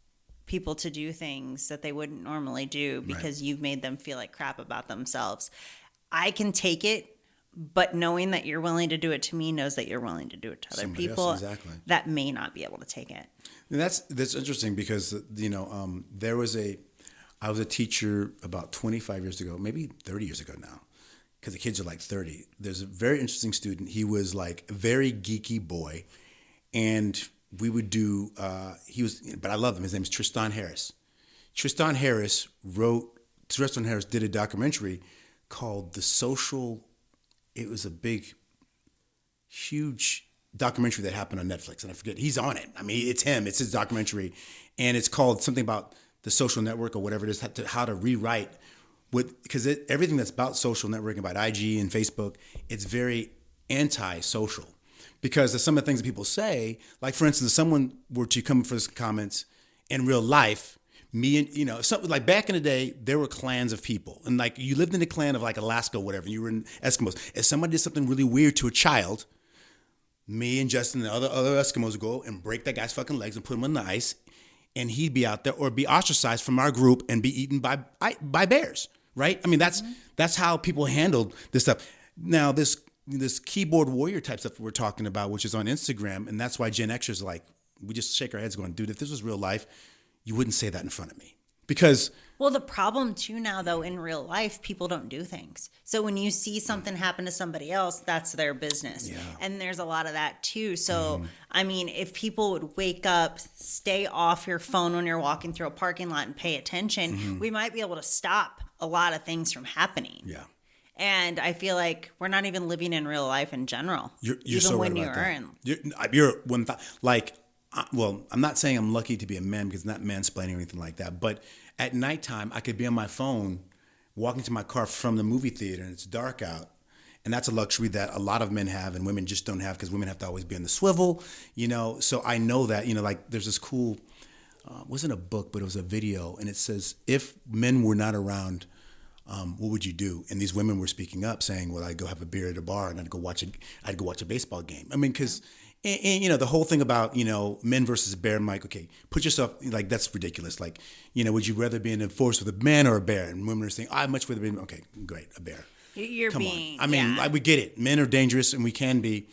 people to do things that they wouldn't normally do because you've made them feel like crap about themselves. I can take it, but knowing that you're willing to do it to me knows that you're willing to do it to other people that may not be able to take it. And that's interesting, because I was a teacher about 25 years ago, maybe 30 years ago now, because the kids are like 30. There's a very interesting student. He was like a very geeky boy, and we would do, but I love him. His name is Tristan Harris. Tristan Harris did a documentary called The Social. It was a big, huge documentary that happened on Netflix, and I forget, he's on it. I mean, it's him, it's his documentary, and it's called something about the social network or whatever it is, how to rewrite because everything that's about social networking, about IG and Facebook, it's very anti-social. Because of some of the things that people say, like for instance, if someone were to come for comments in real life, me and something like back in the day, there were clans of people, and like you lived in the clan of like Alaska or whatever, and you were in Eskimos. If somebody did something really weird to a child, me and Justin and the other Eskimos would go and break that guy's fucking legs and put him on the ice, and he'd be out there or be ostracized from our group and be eaten by bears. Right? I mean, that's how people handled this stuff. Now this keyboard warrior type stuff we're talking about, which is on Instagram, and that's why Gen Xers we just shake our heads going, dude, if this was real life, you wouldn't say that in front of me. Because the problem too now, though, in real life, people don't do things. So when you see something happen to somebody else, that's their business. Yeah. And there's a lot of that too. So, I mean, if people would wake up, stay off your phone when you're walking through a parking lot and pay attention, we might be able to stop a lot of things from happening. Yeah. And I feel like we're not even living in real life in general. You're even so when right about that. You're one I'm not saying I'm lucky to be a man, because it's not mansplaining or anything like that. But at nighttime, I could be on my phone, walking to my car from the movie theater, and it's dark out. And that's a luxury that a lot of men have and women just don't have, because women have to always be on the swivel, So I know that, like there's this cool, it wasn't a book, but it was a video. And it says, if men were not around, what would you do? And these women were speaking up saying, well, I'd go have a beer at a bar, and I'd go watch a baseball game. I mean, because And you know, the whole thing about, you know, men versus bear, I'm like, okay, put yourself, like, that's ridiculous. Like, you know, would you rather be in a forest with a man or a bear? And women are saying, I'd much rather be, okay, great, a bear. You're Come being, on. I mean, yeah. we get it. Men are dangerous, and we can be.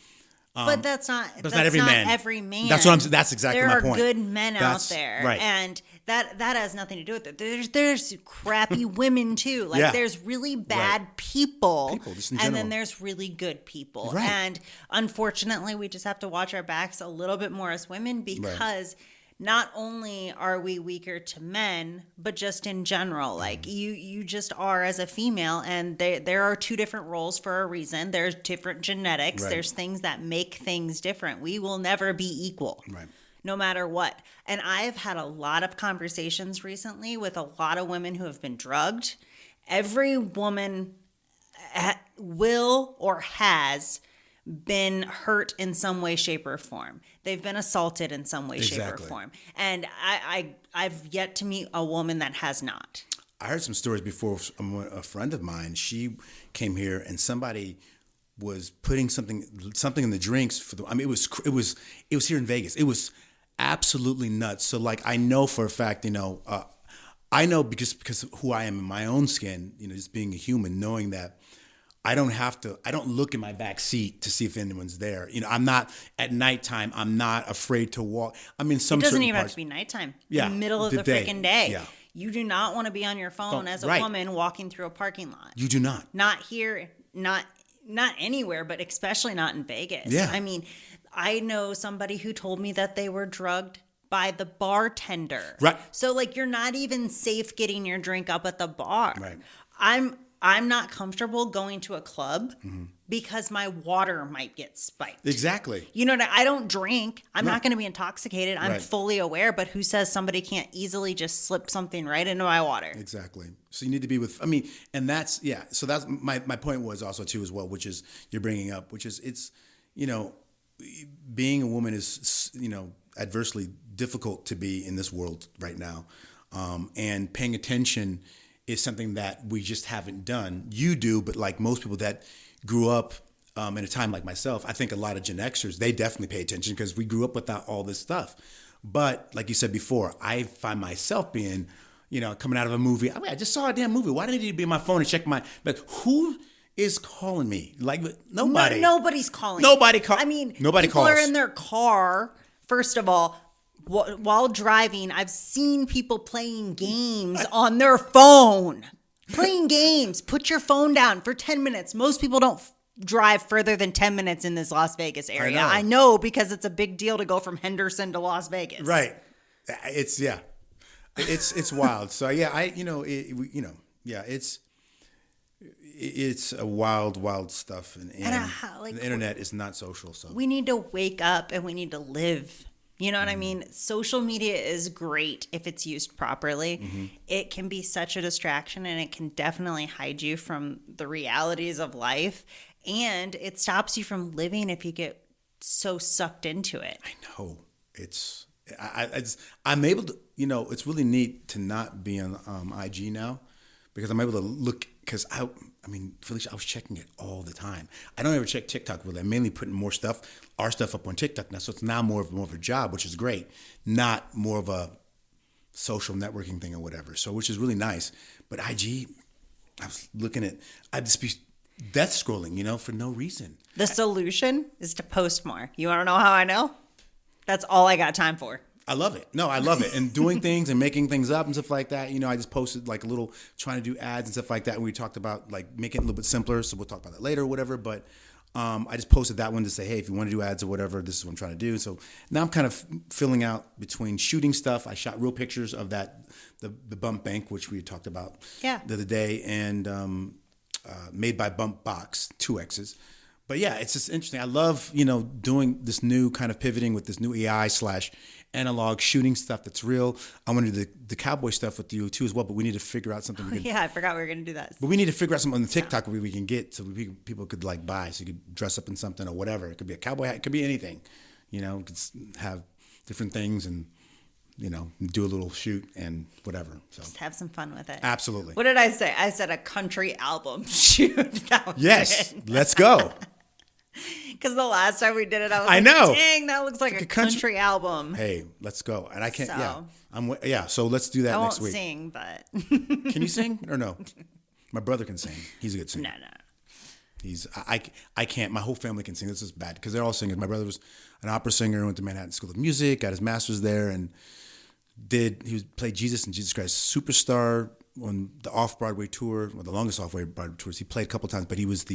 But that's not every man. Every man. That's what I'm. That's exactly my point. There are good men out there, right. and that has nothing to do with it. There's crappy women too. Like there's really bad people, just in and general. then there's really good people. Right. And unfortunately, we just have to watch our backs a little bit more as women because. Not only are we weaker to men, but just in general, like you just are as a female, and there are two different roles for a reason. There's different genetics. Right. There's things that make things different. We will never be equal, Right. no matter what. And I've had a lot of conversations recently with a lot of women who have been drugged. Every woman will or has been hurt in some way, shape, or form. They've been assaulted in some way, shape, or form. And I've yet to meet a woman that has not. I heard some stories before. A friend of mine, she came here and somebody was putting something in the drinks for the. I mean, it was here in Vegas. It was absolutely nuts. So like, I know for a fact, you know, I know because of who I am in my own skin, you know, just being a human, knowing that. I don't look in my back seat to see if anyone's there. You know, I'm not at nighttime. I'm not afraid to walk. I mean, it doesn't even have to be nighttime. Yeah, in the middle of the freaking day. Yeah. You do not want to be on your phone as a woman walking through a parking lot. You do not. Not here, not anywhere, but especially not in Vegas. Yeah. I mean, I know somebody who told me that they were drugged by the bartender. Right. So like, you're not even safe getting your drink up at the bar. Right. I'm not comfortable going to a club because my water might get spiked. Exactly. You know, I don't drink. I'm not going to be intoxicated. I'm fully aware, but who says somebody can't easily just slip something right into my water? Exactly. So you need to be with, I mean, and that's, yeah. So that's my point was also too as well, which is you're bringing up, which is it's, you know, being a woman is, you know, adversely difficult to be in this world right now. And paying attention is something that we just haven't done. You do, but like most people that grew up in a time like myself, I think a lot of Gen Xers, they definitely pay attention because we grew up without all this stuff. But like you said before, I find myself being, you know, coming out of a movie. I mean, I just saw a damn movie. Why do I need to be on my phone and check my, like, who is calling me? Like, nobody. Nobody's calling. Nobody calls. I mean, nobody people calls. are in their car, first of all. While driving, I've seen people playing games on their phone. Playing games. Put your phone down for 10 minutes. Most people don't drive further than 10 minutes in this Las Vegas area. I know because it's a big deal to go from Henderson to Las Vegas. Right. It's wild. So yeah, it's a wild stuff, and the internet is not social. So we need to wake up and we need to live. You know what I mean? Social media is great if it's used properly. Mm-hmm. It can be such a distraction, and it can definitely hide you from the realities of life. And it stops you from living if you get so sucked into it. I know. I'm able to, you know, it's really neat to not be on IG now because I'm able to look, because I mean, Fylisha, I was checking it all the time. I don't ever check TikTok really. I'm mainly putting our stuff up on TikTok now. So it's now more of a job, which is great, not more of a social networking thing or whatever. So, which is really nice. But IG, I'd just be death scrolling, you know, for no reason. The solution is to post more. You want to know how I know? That's all I got time for. I love it. No, I love it. And doing things and making things up and stuff like that. You know, I just posted like a little, trying to do ads and stuff like that. And we talked about like making it a little bit simpler. So we'll talk about that later or whatever. But I just posted that one to say, hey, if you want to do ads or whatever, this is what I'm trying to do. So now I'm kind of filling out between shooting stuff. I shot real pictures of that, the bump bank, which we talked about the other day, and made by Bump Box, 2 X's. But yeah, it's just interesting. I love, you know, doing this new kind of pivoting with this new AI/analog shooting stuff that's real. I want to do the cowboy stuff with you too as well, but we need to figure out something. I forgot we were going to do that. But we need to figure out something on the TikTok where we can get so people could like buy. So you could dress up in something or whatever. It could be a cowboy hat. It could be anything. You know, could have different things and, you know, do a little shoot and whatever. So just have some fun with it. Absolutely. What did I say? I said a country album shoot. Yes, let's go. Because the last time we did it, I was I like, know. dang, that looks like a country album. Hey, let's go. And I can't. So. So let's do that next week. I won't sing, but Can you sing or no? My brother can sing. He's a good singer. No. I can't. My whole family can sing. This is bad because they're all singers. My brother was an opera singer, went to Manhattan School of Music, got his master's there, and played Jesus and Jesus Christ Superstar on the off-Broadway tour, the longest off-Broadway tours. He played a couple times, but he was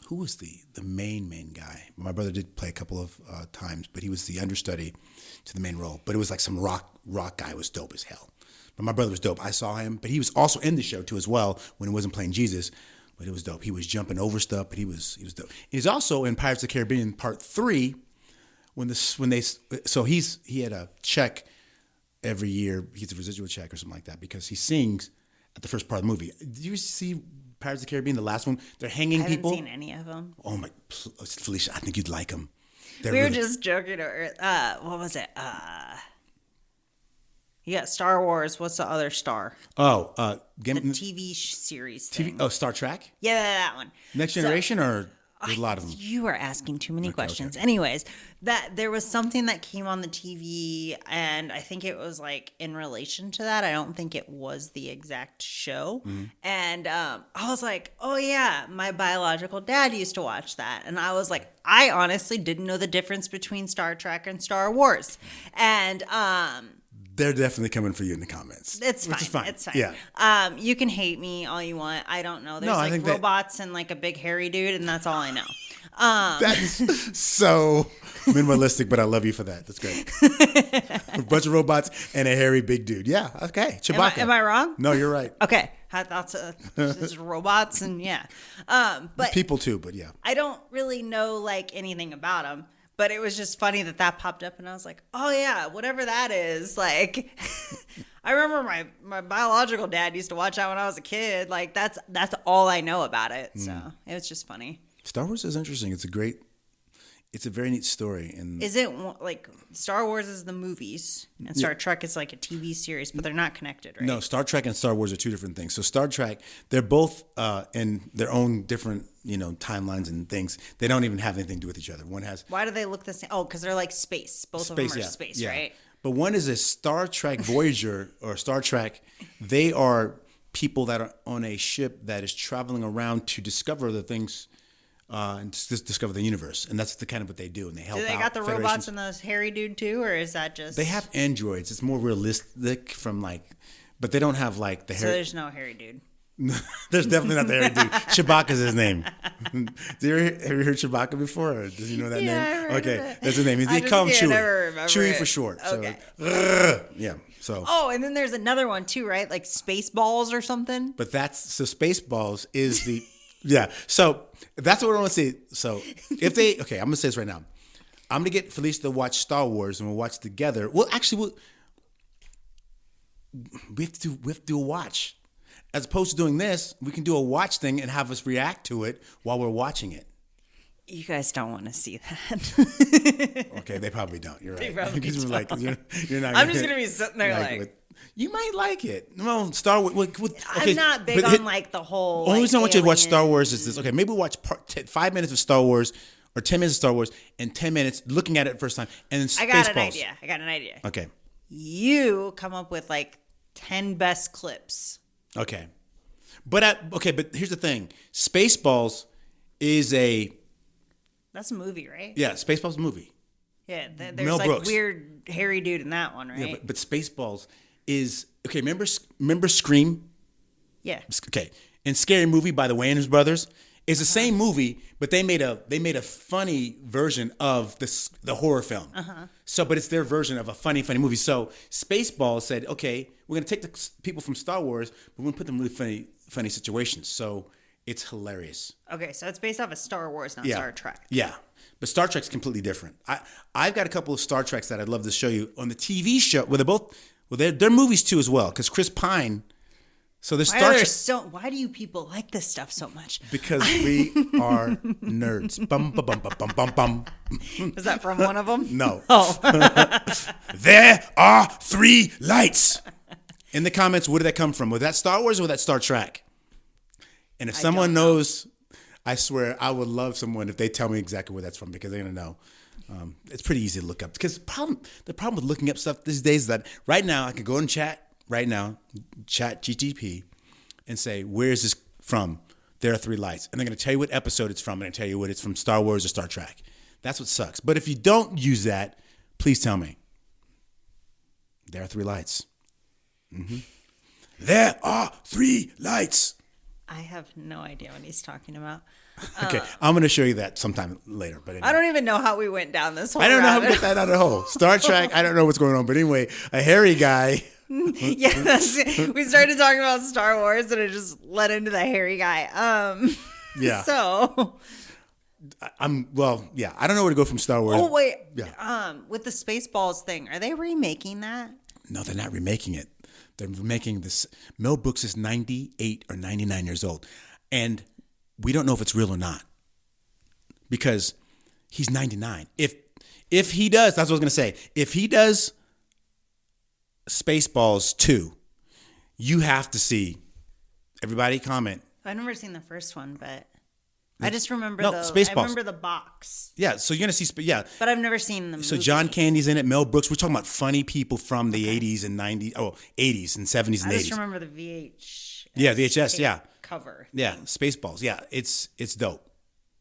who was the main guy? My brother did play a couple of times, but he was the understudy to the main role. But it was like some rock guy who was dope as hell. But my brother was dope. I saw him, but he was also in the show too as well when he wasn't playing Jesus. But it was dope. He was jumping over stuff, but he was dope. He's also in Pirates of the Caribbean Part 3 he had a check every year. He gets a residual check or something like that because he sings at the first part of the movie. Did you see Pirates of the Caribbean, the last one? They're hanging people. I haven't seen any of them. Oh my, Fylisha, I think you'd like them. We were just joking. What was it? Yeah, Star Wars. What's the other star? Oh, the TV series thing. Star Trek? Yeah, that one. Next Generation or there's a lot of them? You are asking too many questions. Okay. Anyways, that there was something that came on the TV, and I think it was like in relation to that. I don't think it was the exact show. Mm-hmm. And I was like, oh yeah, my biological dad used to watch that. And I was like, I honestly didn't know the difference between Star Trek and Star Wars. And they're definitely coming for you in the comments. It's fine. Which is fine. It's fine. Yeah. You can hate me all you want. I don't know. There's I think robots and like a big hairy dude, and that's all I know. That's so minimalistic, but I love you for that. That's great. A bunch of robots and a hairy big dude. Yeah. Okay. Chewbacca. Am I wrong? No, you're right. Okay. I thought just robots and yeah. But people too, but yeah. I don't really know like anything about them. But it was just funny that popped up, and I was like, "Oh yeah, whatever that is." Like, I remember my biological dad used to watch that when I was a kid. Like, that's all I know about it. So it was just funny. Star Wars is interesting. It's a very neat story. And is it like Star Wars is the movies, and Star Trek is like a TV series, but they're not connected, right? No, Star Trek and Star Wars are two different things. So Star Trek, they're both in their own different, timelines and things. They don't even have anything to do with each other. One has. Why do they look the same? Oh, because they're like space. Both of them are space, right? But one is a Star Trek Voyager or Star Trek. They are people that are on a ship that is traveling around to discover the things. And just discover the universe, and that's the kind of what they do, and they help out. Do they got the robots and those hairy dude too, or is that just? They have androids. It's more realistic but they don't have like the hair. So there's no hairy dude. There's definitely not the hairy dude. Chewbacca's his name. Have you heard Chewbacca before? Or does he know that name? I heard it. That's his name. They call him Chewie. Chewie for short. Okay. So, yeah. So. Oh, and then there's another one too, right? Like Spaceballs or something. But Spaceballs is the. Yeah, so that's what I want to say. So I'm going to say this right now. I'm going to get Fylisha to watch Star Wars, and we'll watch together. Well, actually, we have to do a watch. As opposed to doing this, we can do a watch thing and have us react to it while we're watching it. You guys don't want to see that. Okay, they probably don't. You're right. They probably don't. Like, you're not. I'm just going to be sitting there like you might like it. No, Star Wars. Okay, I'm not big on like the whole. Only reason I want you to watch Star Wars is this. Okay, maybe we'll watch 5 minutes of Star Wars or 10 minutes of Star Wars and 10 minutes looking at it the first time, and then Spaceballs. I got an idea. Okay. You come up with like 10 best clips. Okay. But here's the thing. Spaceballs is that's a movie, right? Yeah, Spaceballs is a movie. Yeah, there's Mel like Brooks. Weird hairy dude in that one, right? Yeah, but Spaceballs is okay. Remember Scream? Yeah. Okay. And Scary Movie by the Wayans brothers is the same movie, but they made a funny version of the horror film. So, but it's their version of a funny movie. So Spaceballs said, okay, we're gonna take the people from Star Wars, but we're gonna put them in really funny situations. So it's hilarious. Okay, so it's based off of Star Wars, not Star Trek. Yeah. But Star Trek's completely different. I've got a couple of Star Treks that I'd love to show you on the TV show. They're movies too as well. Because Chris Pine. So there's Star Trek. Why do you people like this stuff so much? Because we are nerds. Bum bum bum bum bum bum. Is that from one of them? No. Oh. There are 3 lights. In the comments, where did that come from? Was that Star Wars or was that Star Trek? And if someone knows, I swear I would love someone if they tell me exactly where that's from because they're gonna know. It's pretty easy to look up because the problem with looking up stuff these days is that right now I can go and chat GTP, and say where is this from? There are 3 lights, and they're gonna tell you what episode it's from, and tell you what it's from, Star Wars or Star Trek. That's what sucks. But if you don't use that, please tell me. There are 3 lights. Mm-hmm. There are 3 lights. I have no idea what he's talking about. Okay, I'm going to show you that sometime later. But anyway. I don't even know how we went down this whole I don't know how we get that out of the hole. Star Trek, I don't know what's going on. But anyway, a hairy guy. Yeah, we started talking about Star Wars and it just led into the hairy guy. Yeah. So. I don't know where to go from Star Wars. Oh, wait. Yeah. With the Spaceballs thing, are they remaking that? No, they're not remaking it. They're remaking this. Mel Brooks is 98 or 99 years old. And we don't know if it's real or not. Because he's 99. If he does, that's what I was going to say. If he does Spaceballs 2, you have to see. Everybody comment. I've never seen the first one, but I just remember Spaceballs. I remember the box. Yeah, so you're going to see, But I've never seen the movie. So John Candy's in it, Mel Brooks. We're talking about funny people from the 80s and 90s, 80s and 70s and 80s. I just remember the VHS. Yeah, VHS, yeah. Cover. Yeah, Spaceballs. Yeah, it's dope.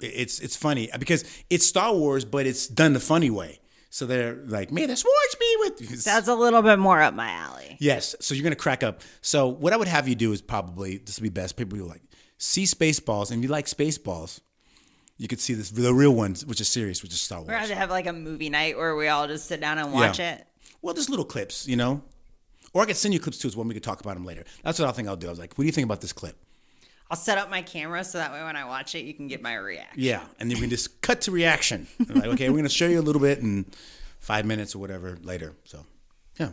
It's funny because it's Star Wars, but it's done the funny way. So they're like, may the Force be with you. That's a little bit more up my alley. Yes, so you're going to crack up. So what I would have you do is probably, this would be best, people will like, see Spaceballs, and if you like Spaceballs, you could see the real ones, which is serious, which is Star Wars. We're going to have like a movie night where we all just sit down and watch it. Well, there's little clips, Or I could send you clips too as well. We could talk about them later. That's what I think I'll do. I was like, what do you think about this clip? I'll set up my camera so that way when I watch it, you can get my reaction. Yeah, and then we can just cut to reaction. Like, okay, we're going to show you a little bit in 5 minutes or whatever later. So, yeah.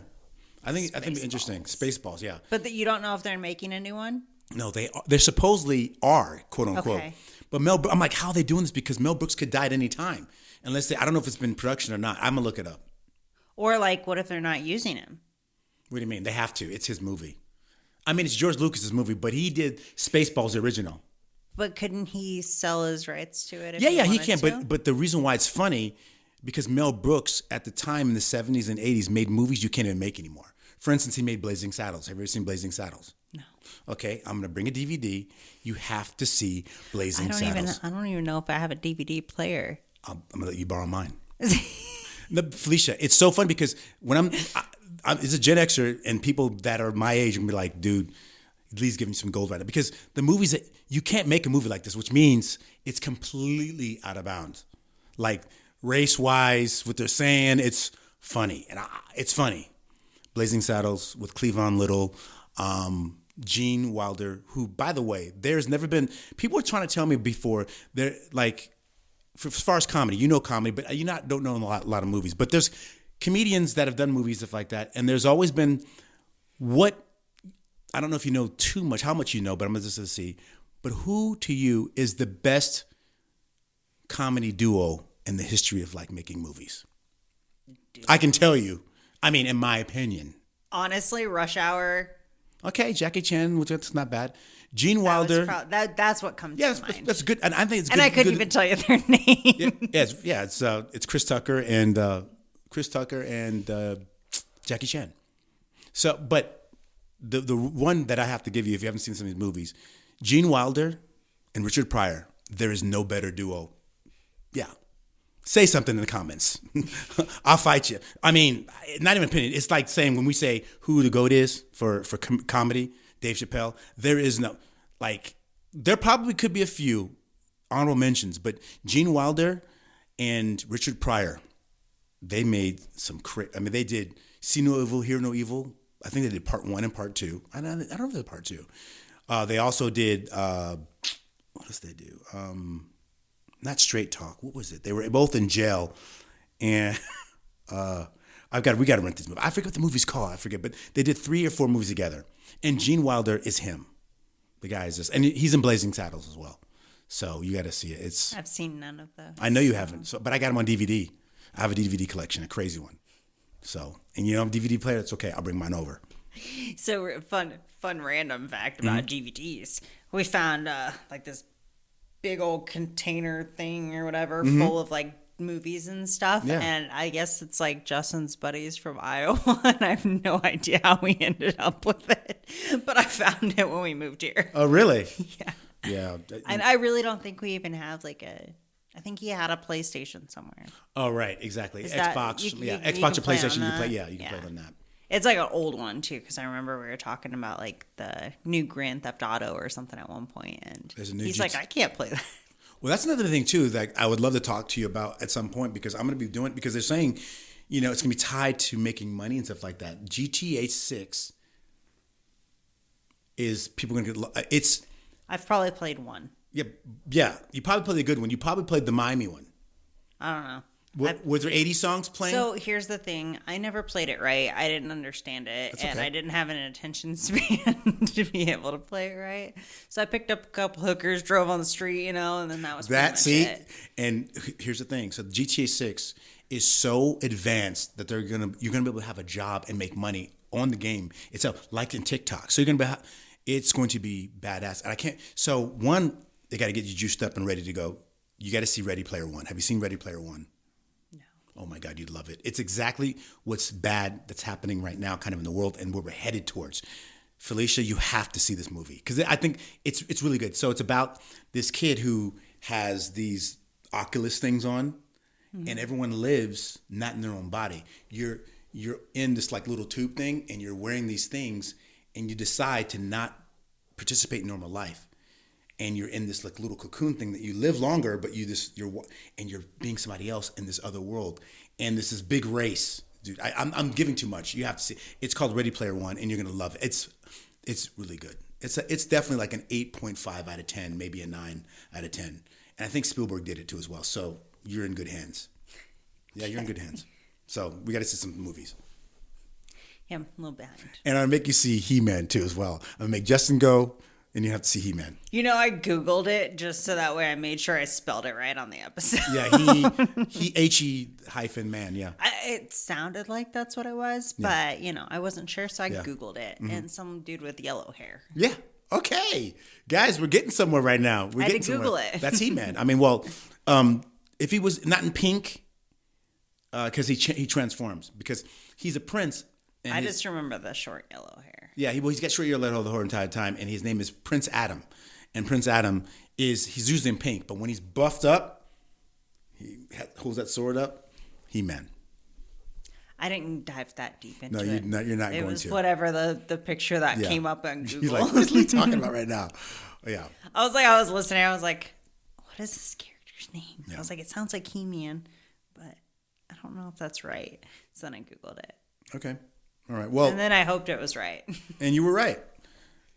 I think it'd be interesting. Spaceballs, yeah. But you don't know if they're making a new one? No, they supposedly are, quote unquote. Okay. But I'm like, how are they doing this? Because Mel Brooks could die at any time. Unless I don't know if it's been production or not. I'm going to look it up. Or like, what if they're not using him? What do you mean? They have to. It's his movie. I mean, it's George Lucas's movie, but he did Spaceballs original. But couldn't he sell his rights to it? Yeah, he can. But the reason why it's funny, because Mel Brooks at the time in the 70s and 80s made movies you can't even make anymore. For instance, he made Blazing Saddles. Have you ever seen Blazing Saddles? No. Okay, I'm going to bring a DVD. You have to see Blazing Saddles. I don't even know if I have a DVD player. I'm going to let you borrow mine. Fylisha, it's so fun because when I'm as a Gen Xer and people that are my age can be like, dude, Lee's giving me some gold right now. Because the movies, that you can't make a movie like this, which means it's completely out of bounds. Like race-wise, what they're saying, it's funny. And it's funny. Blazing Saddles with Cleavon Little, Gene Wilder, who, by the way, there's never been, people were trying to tell me before, they're like, as far as comedy, comedy, but don't know a lot of movies. But there's comedians that have done movies, stuff like that. And there's always been I don't know if you know too much, how much you know, but I'm just going to see. But who to you is the best comedy duo in the history of like making movies? I can tell you. I mean, in my opinion. Honestly, Rush Hour. Okay, Jackie Chan, which that's not bad. Gene Wilder. That's what comes to mind. That's good. And I think it's good. And I couldn't even tell you their name. It's Chris Tucker and Jackie Chan. So, but the one that I have to give you, if you haven't seen some of these movies, Gene Wilder and Richard Pryor, there is no better duo. Yeah. Say something in the comments. I'll fight you. I mean, not even opinion. It's like saying when we say who the GOAT is for comedy, Dave Chappelle, there is no, like, there probably could be a few honorable mentions, but Gene Wilder and Richard Pryor, they made some they did See No Evil, Hear No Evil. I think they did part 1 and part 2. I don't know if they did part 2. They also did, what else did they do? Not Straight Talk. What was it? They were both in jail, and we got to rent this movie. I forget what the movie's called. I forget, but they did 3 or 4 movies together. And Gene Wilder is him. The guy is and he's in Blazing Saddles as well. So you got to see it. I've seen none of those. I know you haven't, but I got them on DVD. I have a DVD collection, a crazy one. So, and you don't have a DVD player? That's okay. I'll bring mine over. So fun random fact about DVDs. We found like this big old container thing or whatever full of like movies and stuff. Yeah. And I guess it's like Justin's buddies from Iowa. And I have no idea how we ended up with it. But I found it when we moved here. Oh, really? Yeah. Yeah. And I really don't think we even have like I think he had a PlayStation somewhere. Oh, right. Exactly. Is Xbox. that, Xbox or play PlayStation. on You can play. that? Yeah, you can play on that. It's like an old one too, because I remember we were talking about like the new Grand Theft Auto or something at one point, and he's like, I can't play that. Well, that's another thing too that I would love to talk to you about at some point, because I'm going to be doing, because they're saying, it's going to be tied to making money and stuff like that. GTA 6 is people going to get. It's. I've probably played one. Yeah. You probably played a good one. You probably played the Miami one. I don't know. Was there 80 songs playing? So here's the thing. I never played it right. I didn't understand it. That's okay. And I didn't have an attention span to be able to play it right. So I picked up a couple hookers, drove on the street, and then that was pretty much it. And here's the thing. So GTA 6 is so advanced that you're gonna be able to have a job and make money on the game itself, like in TikTok. So it's going to be badass. And I can't. So one, they got to get you juiced up and ready to go. You got to see Ready Player One. Have you seen Ready Player One? Oh my God, you'd love it. It's exactly what's bad that's happening right now kind of in the world and where we're headed towards. Fylisha, you have to see this movie because I think it's really good. So it's about this kid who has these Oculus things on, and everyone lives not in their own body. You're in this like little tube thing, and you're wearing these things, and you decide to not participate in normal life. And you're in this like little cocoon thing that you live longer, but you're being somebody else in this other world. And this is big race, dude. I'm giving too much. You have to see. It's called Ready Player One, and you're gonna love it. It's really good. It's definitely like an 8.5 out of 10, maybe a 9 out of 10. And I think Spielberg did it too as well. So you're in good hands. Yeah, you're in good hands. So we got to see some movies. Yeah, I'm a little behind. And I'll make you see He-Man too as well. I'll make Justin go. And you have to see He-Man. I Googled it just so that way I made sure I spelled it right on the episode. Yeah, he He-man, yeah. It sounded like that's what it was, but, I wasn't sure, so I Googled it. And some dude with yellow hair. Yeah, okay. Guys, we're getting somewhere right now. I had to Google it. That's He-Man. I mean, if he was not in pink, because he transforms, because he's a prince. And I just remember the short yellow hair. Yeah, he's got short yellow hair the whole entire time, and his name is Prince Adam. And Prince Adam he's usually in pink, but when he's buffed up, he holds that sword up, He-Man. I didn't dive that deep into it. No, you're not going to. It was whatever the picture that came up on Google. He's like, what's Lee talking about right now? Yeah. I was listening. I was like, what is this character's name? Yeah. I was like, it sounds like He-Man, but I don't know if that's right. So then I Googled it. Okay. All right. Well, and then I hoped it was right. And you were right.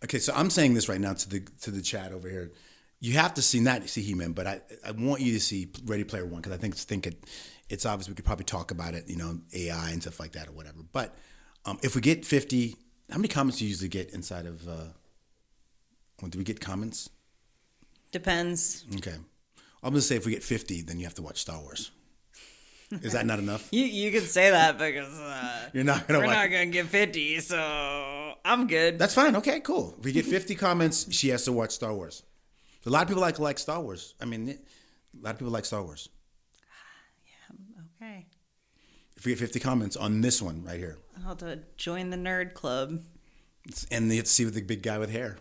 Okay, so I'm saying this right now to the chat over here. You have to see He-Man, but I want you to see Ready Player One because I think it's obvious. We could probably talk about it, AI and stuff like that or whatever. But if we get 50, how many comments do you usually get inside of? Do we get comments? Depends. Okay, I'm gonna say if we get 50, then you have to watch Star Wars. Is that not enough? You can say that because we're not gonna get 50, so I'm good. That's fine. Okay, cool. If we get 50 comments, she has to watch Star Wars. A lot of people like Star Wars. I mean, a lot of people like Star Wars. Yeah. Okay. If we get 50 comments on this one right here, I'll have to join the nerd club. And you have to see with the big guy with hair.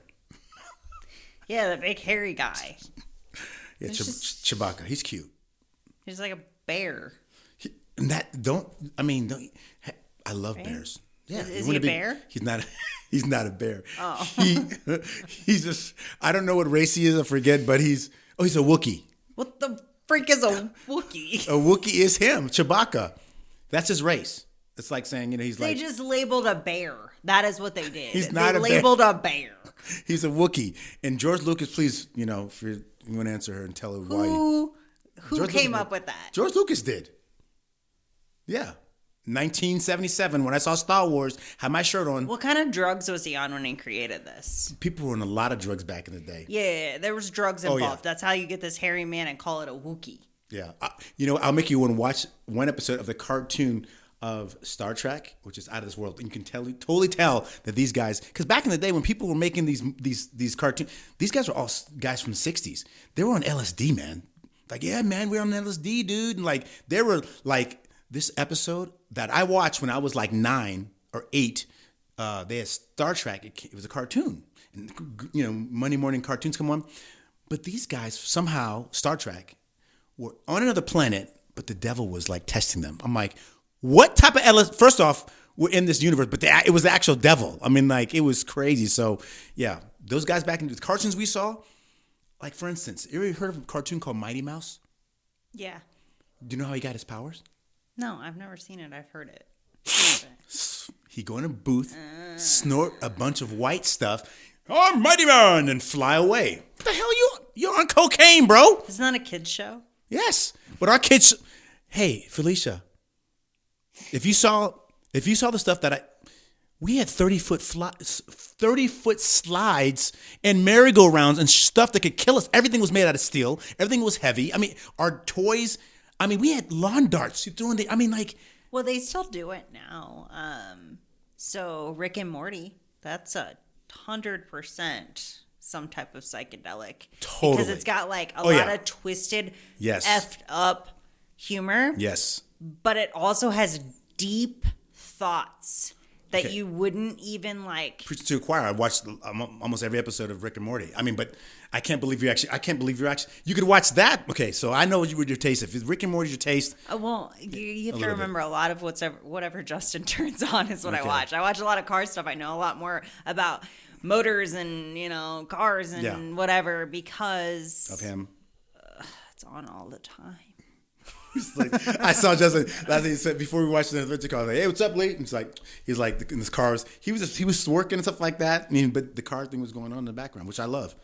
Yeah, the big hairy guy. Yeah, Chewbacca. He's cute. He's like a bear. I love bears. Yeah, is he a bear? He's not. He's not a bear. Oh, he's just. I don't know what race he is. I forget, but he's a Wookiee. What the freak is a Wookiee? A Wookiee is him, Chewbacca. That's his race. It's like saying they just labeled a bear. That is what they did. He's not labeled a bear. He's a Wookiee. And George Lucas, please, if you want to answer her and tell her why. Who came up with that? George Lucas did. Yeah. 1977, when I saw Star Wars, had my shirt on. What kind of drugs was he on when he created this? People were on a lot of drugs back in the day. Yeah, there was drugs involved. Yeah. That's how you get this hairy man and call it a Wookiee. Yeah. I'll make you want to watch one episode of the cartoon of Star Trek, which is out of this world. You can totally tell that these guys, because back in the day when people were making these cartoons, these guys were all guys from the 60s. They were on LSD, man. Like, yeah, man, we're on LSD, dude. And like, they were like, this episode that I watched when I was like 9 or 8, they had Star Trek. It was a cartoon. And, you know, Monday morning cartoons come on. But these guys, somehow, Star Trek, were on another planet, but the devil was like testing them. I'm like, what type of LSD? First off, we're in this universe, but it was the actual devil. I mean, like, it was crazy. So, yeah, those guys back in the cartoons we saw, like, for instance, you ever heard of a cartoon called Mighty Mouse? Yeah. Do you know how he got his powers? No, I've never seen it. I've heard it. He go in a booth, snort a bunch of white stuff, oh, Mighty Man, and fly away. What the hell you're on cocaine, bro? Isn't that a kid's show? Yes, but our kids. Hey, Fylisha, if you saw the stuff that we had 30-foot slides and merry-go-rounds and stuff that could kill us. Everything was made out of steel. Everything was heavy. I mean, our toys. I mean, we had lawn darts. Well, they still do it now. So Rick and Morty, that's 100% some type of psychedelic. Totally. Because it's got like a lot of twisted, effed up humor. Yes. But it also has deep thoughts that you wouldn't even like. Preach to Choir. I watched almost every episode of Rick and Morty. I mean, but I can't believe you're actually. You could watch that. Okay, so I know what your taste. If Rick and Morty's your taste. Well, you have to remember a lot of whatever Justin turns on is what I watch. I watch a lot of car stuff. I know a lot more about motors and cars and whatever because of him. It's on all the time. Like, I saw Justin last thing he said before we watched the adventure car. I was like, hey, what's up, Lee? And he's like in his cars. He was working and stuff like that. I mean, but the car thing was going on in the background, which I love.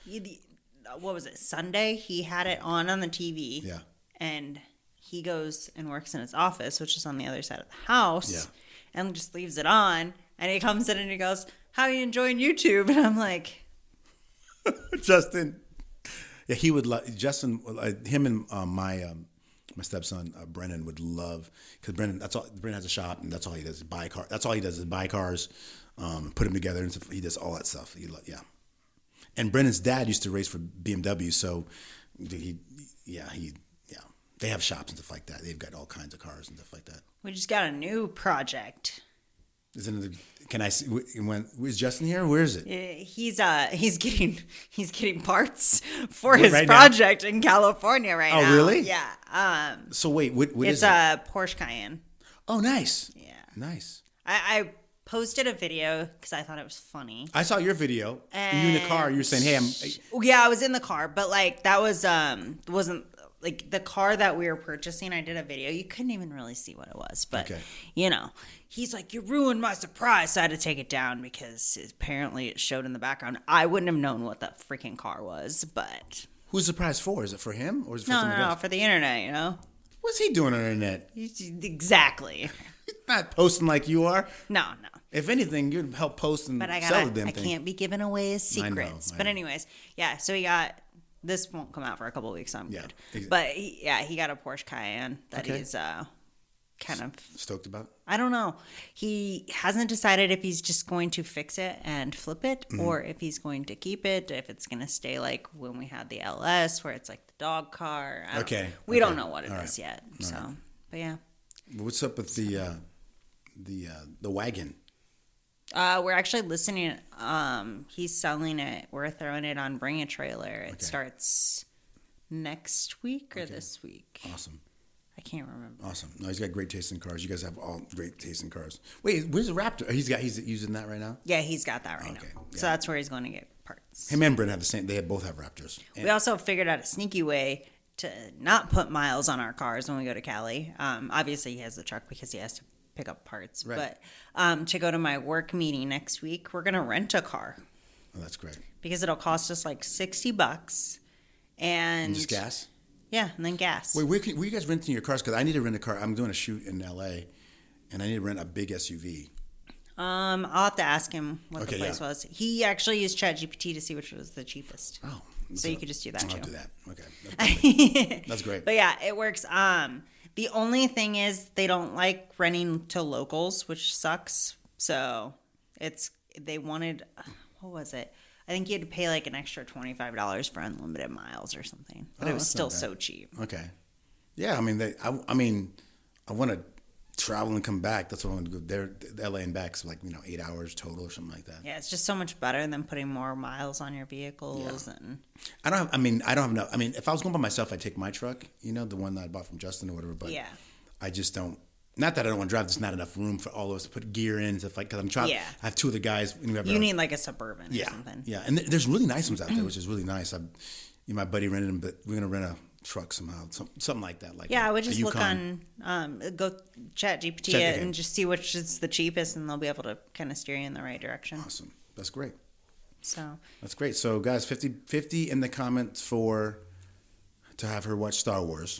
What was it? Sunday? He had it on the TV. Yeah. And he goes and works in his office, which is on the other side of the house. Yeah. And just leaves it on. And he comes in and he goes, "How are you enjoying YouTube?" And I'm like, Justin. Yeah, he would love Justin. Him and my stepson Brennan would love, because Brennan has a shop and that's all he does is buy cars. That's all he does is buy cars, put them together and stuff. He does all that stuff. And Brennan's dad used to race for BMW, so they have shops and stuff like that. They've got all kinds of cars and stuff like that. We just got a new project. Can I see? Is Justin here? Where is it? He's getting parts for his project in California right now. Oh, really? Yeah. So wait, what is it? It's a Porsche Cayenne. Oh, nice. Yeah. Nice. I posted a video because I thought it was funny. I saw your video. And you in the car. You were saying, "Hey, Yeah, I was in the car, but like that wasn't. Like the car that we were purchasing, I did a video. You couldn't even really see what it was. But, he's like, "You ruined my surprise." So I had to take it down because apparently it showed in the background. I wouldn't have known what that freaking car was, but. Who's the surprise for? Is it for him or is it for somebody else? No, for the internet, What's he doing on the internet? Exactly. He's not posting like you are. No. If anything, you'd help post and sell the damn thing. I can't be giving away his secrets. I know. But anyways, so he got... This won't come out for a couple of weeks, so I'm good. Exactly. But he got a Porsche Cayenne that he's kind of stoked about. I don't know. He hasn't decided if he's just going to fix it and flip it, or if he's going to keep it. If it's going to stay like when we had the LS, where it's like the dog car. We don't know what it is yet. So, but yeah. What's up with the wagon? We're actually listening. He's selling it. We're throwing it on Bring a Trailer. It starts next week or this week. Awesome. I can't remember. Awesome. No, he's got great taste in cars. You guys have all great taste in cars. Wait, where's the Raptor? He's using that right now? Yeah, he's got that right now. Yeah. So that's where he's going to get parts. Him and Brent have the same. They both have Raptors. And we also figured out a sneaky way to not put miles on our cars when we go to Cali. Obviously, he has the truck because he has to pick up parts. Right. But to go to my work meeting next week, we're going to rent a car. Oh, that's great. Because it'll cost us like $60. And just gas? Yeah, and then gas. Wait, where you guys renting your cars? Because I need to rent a car. I'm doing a shoot in L.A., and I need to rent a big SUV. I'll have to ask him what the place was. He actually used ChatGPT to see which was the cheapest. Oh. So you could just do that, too. I'll do that. Okay. That's great. But yeah, it works. The only thing is they don't like renting to locals, which sucks. So they wanted, what was it? I think you had to pay like an extra $25 for unlimited miles or something. But it was still so cheap. Okay. Yeah, I mean, I want to travel and come back. That's what I want to go there. LA and back is like 8 hours total or something like that. Yeah, it's just so much better than putting more miles on your vehicles. Yeah. And I don't have enough. I mean, if I was going by myself, I'd take my truck, the one that I bought from Justin or whatever. But yeah, I just don't. Not that I don't want to drive. There's not enough room for all of us to put gear in and stuff because I'm trying. Yeah. I have two of the guys. You need like a Suburban or something. Yeah, and there's really nice ones out there, which is really nice. My buddy rented them, but we're gonna rent a truck somehow, something like that. Like I would just look on, go chat GPT it and just see which is the cheapest, and they'll be able to kind of steer you in the right direction. Awesome, that's great. That's great. So guys, 50 in the comments to have her watch Star Wars.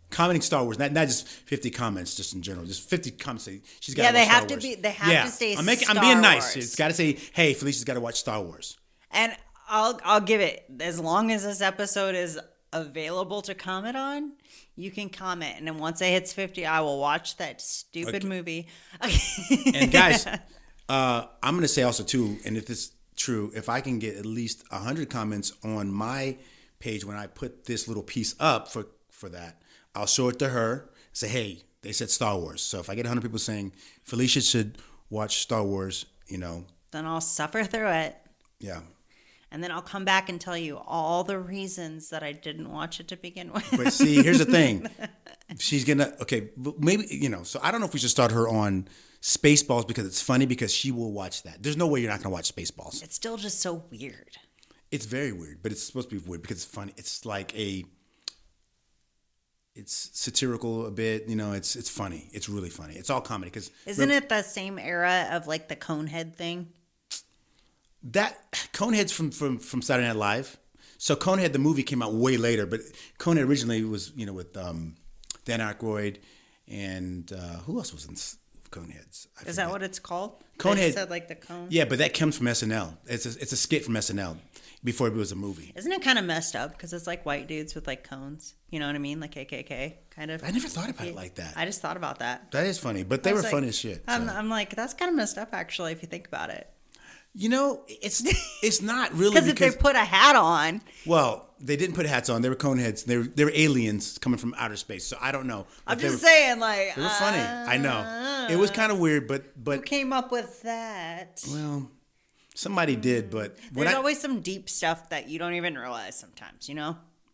Commenting Star Wars, not just 50 comments, just in general, just 50 comments. She's got. Yeah, they have to be. They have to stay. I'm being nice. It's got to say, hey, Fylisha's got to watch Star Wars. And I'll give it as long as this episode is available to comment on. You can comment, and then once it hits 50, I will watch that stupid movie. Okay. And guys, I'm going to say also too, and if it's true, if I can get at least 100 comments on my page when I put this little piece up for that. I'll show it to her, say, hey, they said Star Wars. So if I get 100 people saying, Fylisha should watch Star Wars, then I'll suffer through it. Yeah. And then I'll come back and tell you all the reasons that I didn't watch it to begin with. But see, here's the thing. She's going to, maybe, so I don't know if we should start her on Spaceballs because it's funny because she will watch that. There's no way you're not going to watch Spaceballs. It's still just so weird. It's very weird, but it's supposed to be weird because it's funny. It's like it's satirical a bit, it's funny. It's really funny. It's all comedy. Isn't it the same era of like the Conehead thing? That Conehead's from Saturday Night Live. So Conehead, the movie came out way later, but Conehead originally was, with Dan Aykroyd and who else was in Coneheads? Is that what it's called? Conehead said like the cone. Yeah, but that comes from SNL. It's a skit from SNL before it was a movie. Isn't it kind of messed up because it's like white dudes with like cones? You know what I mean? Like KKK kind of. I never thought about it like that. I just thought about that. That is funny, but they were funny as shit. So. I'm like, that's kind of messed up actually if you think about it. It's not really because if they put a hat on. Well, they didn't put hats on. They were Coneheads. They were aliens coming from outer space. So I don't know. I'm just saying, like they were funny. I know it was kind of weird, but who came up with that? Well, somebody did, but there's always some deep stuff that you don't even realize sometimes.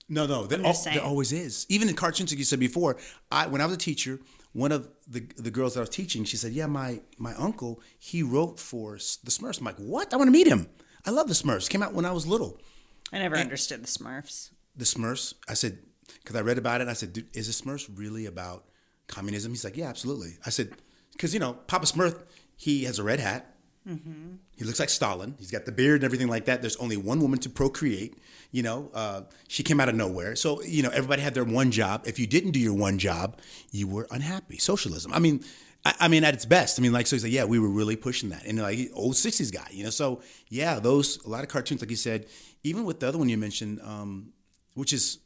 No, there always is. Even in cartoons, like you said before, when I was a teacher. One of the girls that I was teaching, she said, yeah, my uncle, he wrote for the Smurfs. I'm like, what? I want to meet him. I love the Smurfs. Came out when I was little. I never understood the Smurfs. The Smurfs? I said, because I read about it, and I said, dude, is the Smurfs really about communism? He's like, yeah, absolutely. I said, because, Papa Smurf, he has a red hat. Mm-hmm. He looks like Stalin. He's got the beard and everything like that. There's only one woman to procreate. She came out of nowhere. So, everybody had their one job. If you didn't do your one job, you were unhappy. Socialism. I mean, at its best. So he's like, yeah, we were really pushing that. And like, old 60s guy, So, yeah, a lot of cartoons, like you said, even with the other one you mentioned, which is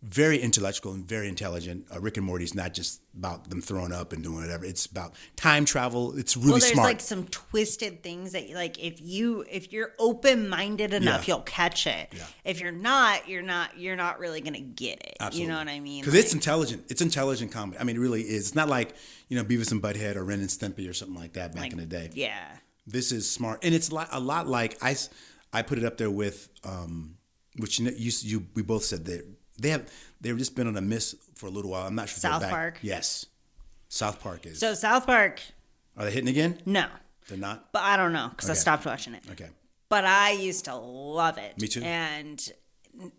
very intellectual and very intelligent. Rick and Morty's not just about them throwing up and doing whatever. It's about time travel. It's really smart. There's like some twisted things that like if you're open-minded enough, you'll catch it. Yeah. If you're not really gonna get it. Absolutely. You know what I mean? Because it's intelligent. It's intelligent comedy. I mean, it really is. It's not like Beavis and Butthead or Ren and Stimpy or something like that back in the day. Yeah. This is smart, and it's a lot like I put it up there with which we both said that. They've just been on a miss for a little while. I'm not sure. South Park. Yes, South Park is. So South Park. Are they hitting again? No, they're not. But I don't know because I stopped watching it. Okay. But I used to love it. Me too. And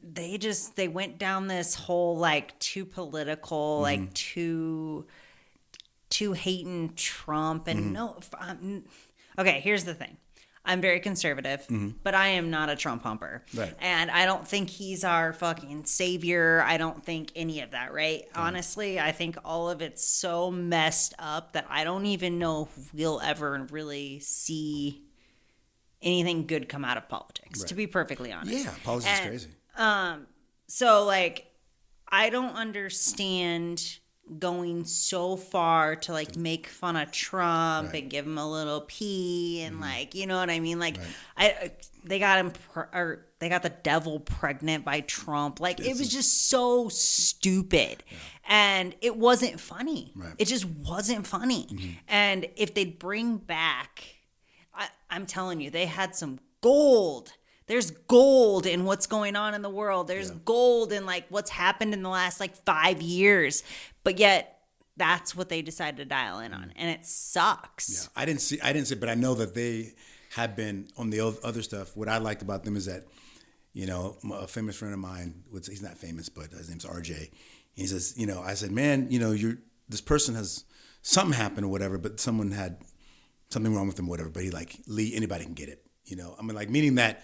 they went down this whole like too political, like too hating Trump and okay, here's the thing. I'm very conservative, but I am not a Trump humper. Right. And I don't think he's our fucking savior. I don't think any of that, right? Honestly, I think all of it's so messed up that I don't even know if we'll ever really see anything good come out of politics, to be perfectly honest. Yeah, politics is crazy. So, like, I don't understand going so far to like make fun of Trump and give him a little pee and like, you know what I mean? Like they got him or they got the devil pregnant by Trump. Like it was just so stupid and it wasn't funny. It just wasn't funny. And if they'd bring back, I'm telling you, they had some gold. There's gold in what's going on in the world. There's gold in like what's happened in the last like 5 years. But yet that's what they decided to dial in on. And it sucks. Yeah. I didn't see, but I know that they have been on the other stuff. What I liked about them is that, you know, a famous friend of mine, he's not famous, but his name's RJ. He says, you know, I said, man, you know, this person has something happened or whatever, but someone had something wrong with them or whatever. But he like, Lee, anybody can get it. You know, I mean, like meaning that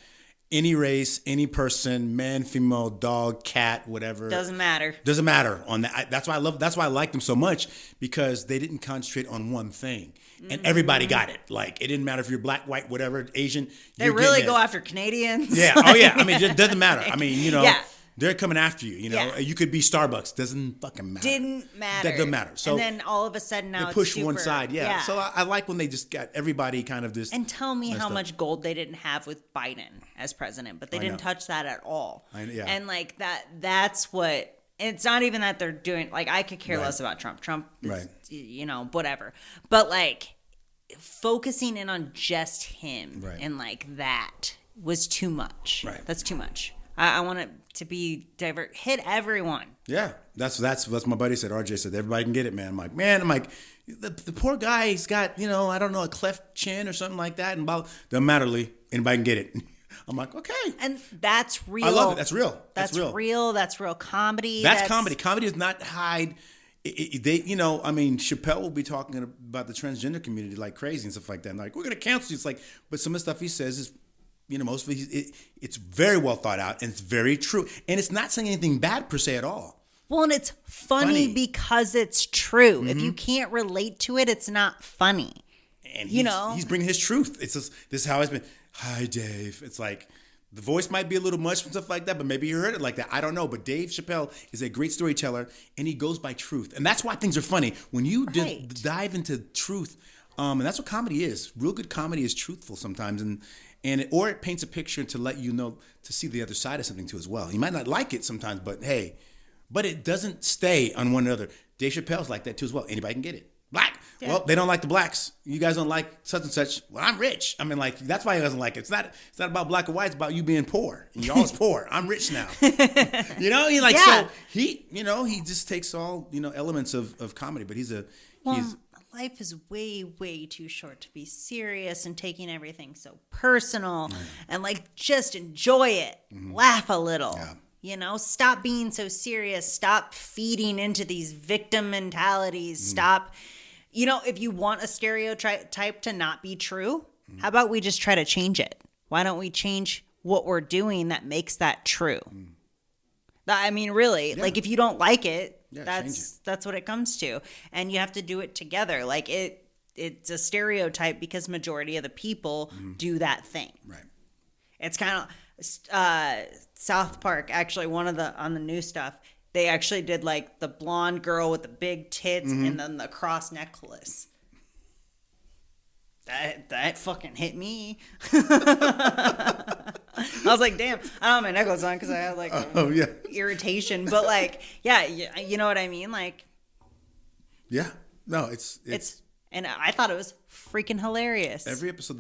any race, any person, man, female, dog, cat, whatever. Doesn't matter on that. That's why I like them so much, because they didn't concentrate on one thing. And everybody got it. Like, it didn't matter if you're black, white, whatever, Asian. They really go after Canadians. Yeah. Oh, yeah. I mean, it doesn't matter. I mean, you know, they're coming after you. You know, you could be Starbucks. Doesn't fucking matter. Didn't matter. That doesn't matter. So and then all of a sudden now they push it's one side. Yeah. So I like when they just got everybody kind of just. And tell me how much gold they didn't have with Biden as president, but they didn't touch that at all. And like that's what. It's not even that they're doing. Like, I could care less about Trump. Trump, is, you know, whatever. But like focusing in on just him and like that was too much. That's too much. I want it to be divert. Hit everyone. Yeah, that's my buddy said. RJ said everybody can get it, man. I'm like, the poor guy. He's got, you know, I don't know, a cleft chin or something like that, and doesn't matter, Lee. Anybody can get it. I'm like, okay. And that's real. I love it. That's real. That's real. That's real comedy. That's comedy. Comedy does not hide. They, you know, I mean, Chappelle will be talking about the transgender community like crazy and stuff like that. And like, we're gonna cancel you. It's like, but some of the stuff he says is, you know, most of it's very well thought out and it's very true. And it's not saying anything bad per se at all. Well, and it's funny because it's true. If you can't relate to it, it's not funny. And he's bringing his truth. It's just, this is how it's been. Hi, Dave. It's like the voice might be a little much and stuff like that, but maybe you heard it like that. I don't know. But Dave Chappelle is a great storyteller, and he goes by truth. And that's why things are funny. When you dive into truth, and that's what comedy is. Real good comedy is truthful sometimes. Or it paints a picture to let you know, to see the other side of something too as well. You might not like it sometimes, but hey, it doesn't stay on one another. Dave Chappelle's like that too as well. Anybody can get it. Black. Yeah. Well, they don't like the blacks. You guys don't like such and such. Well, I'm rich. I mean, like, that's why he doesn't like it. It's not about black or white. It's about you being poor. And you're always poor. I'm rich now. You know, so he just takes all, you know, elements of comedy, but life is way, way too short to be serious and taking everything so personal and like just enjoy it. Laugh a little. Yeah. You know, stop being so serious. Stop feeding into these victim mentalities. Stop. You know, if you want a stereotype to not be true, how about we just try to change it? Why don't we change what we're doing that makes that true? I mean, really, like if you don't like it, that's what it comes to. And you have to do it together. Like it's a stereotype because majority of the people do that thing. Right. It's kind of South Park, actually, on the new stuff, they actually did like the blonde girl with the big tits and then the cross necklace. That fucking hit me. I was like, damn, I don't have my necklace on because I had like irritation. But like, you know what I mean? Like, yeah, no, it's and I thought it was freaking hilarious. Every episode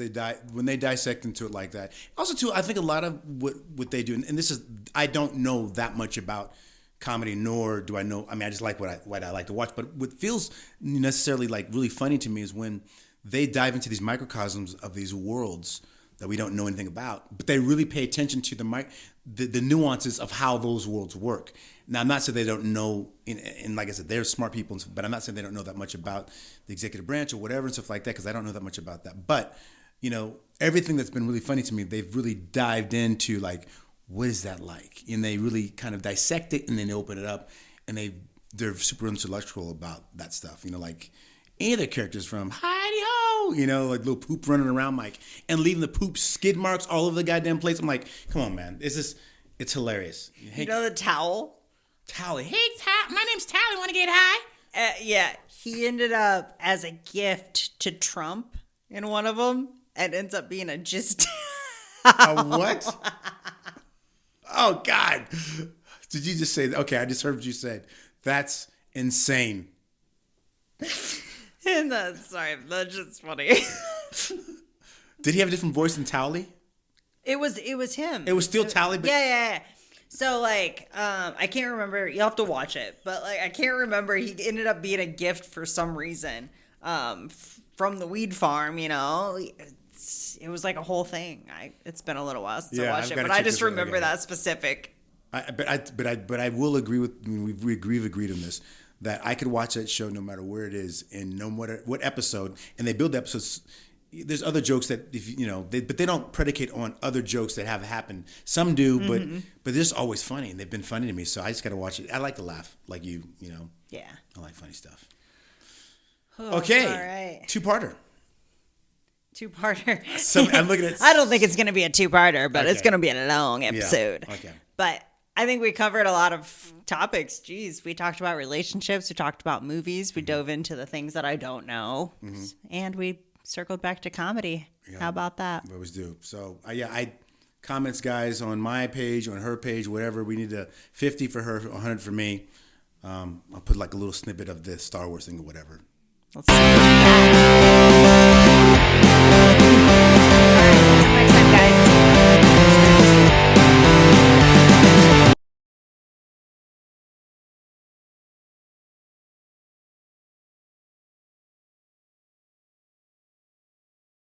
when they dissect into it like that. Also, too, I think a lot of what they do, and this is, I don't know that much about comedy, nor do I know. I mean, I just like what I like to watch. But what feels necessarily like really funny to me is when they dive into these microcosms of these worlds that we don't know anything about, but they really pay attention to the nuances of how those worlds work. Now, I'm not saying they don't know, and like I said, they're smart people, but I'm not saying they don't know that much about the executive branch or whatever and stuff like that, because I don't know that much about that. But, you know, everything that's been really funny to me, they've really dived into, like, what is that like? And they really kind of dissect it, and then they open it up, and they're super intellectual about that stuff. You know, like any of the characters from Heidi Ho, you know, like little poop running around, like, and leaving the poop skid marks all over the goddamn place. I'm like, come on, man. It's hilarious. Hey, you know the towel? Tally. Hey, my name's Tally. Want to get high? Yeah, he ended up as a gift to Trump in one of them, and ends up being a just. A what? Oh God! Did you just say that? Okay, I just heard what you said. That's insane. And that's just funny. Did he have a different voice than Towley? It was him. It was still Towley, but yeah. So like, I can't remember. You'll have to watch it, but like, I can't remember. He ended up being a gift for some reason, from the weed farm. You know, it was like a whole thing. It's been a little while since I watched it, but I just remember that specific. But I will agree with. We've agreed on this, that I could watch that show no matter where it is and no matter what episode, and they build the episodes. There's other jokes that but they don't predicate on other jokes that have happened. Some do, but they're just always funny, and they've been funny to me. So I just got to watch it. I like to laugh, like you know. Yeah. I like funny stuff. Oh, okay, all right. Two-parter. So I'm looking at. I don't think it's going to be a two-parter, but it's going to be a long episode. Yeah. Okay. But I think we covered a lot of topics. Jeez, we talked about relationships. We talked about movies. We dove into the things that I don't know, and we circled back to comedy. Yeah, how about that? We always do. So, I comments, guys, on my page, on her page, whatever. We need 50 for her, 100 for me. I'll put like a little snippet of the Star Wars thing or whatever. Let's see.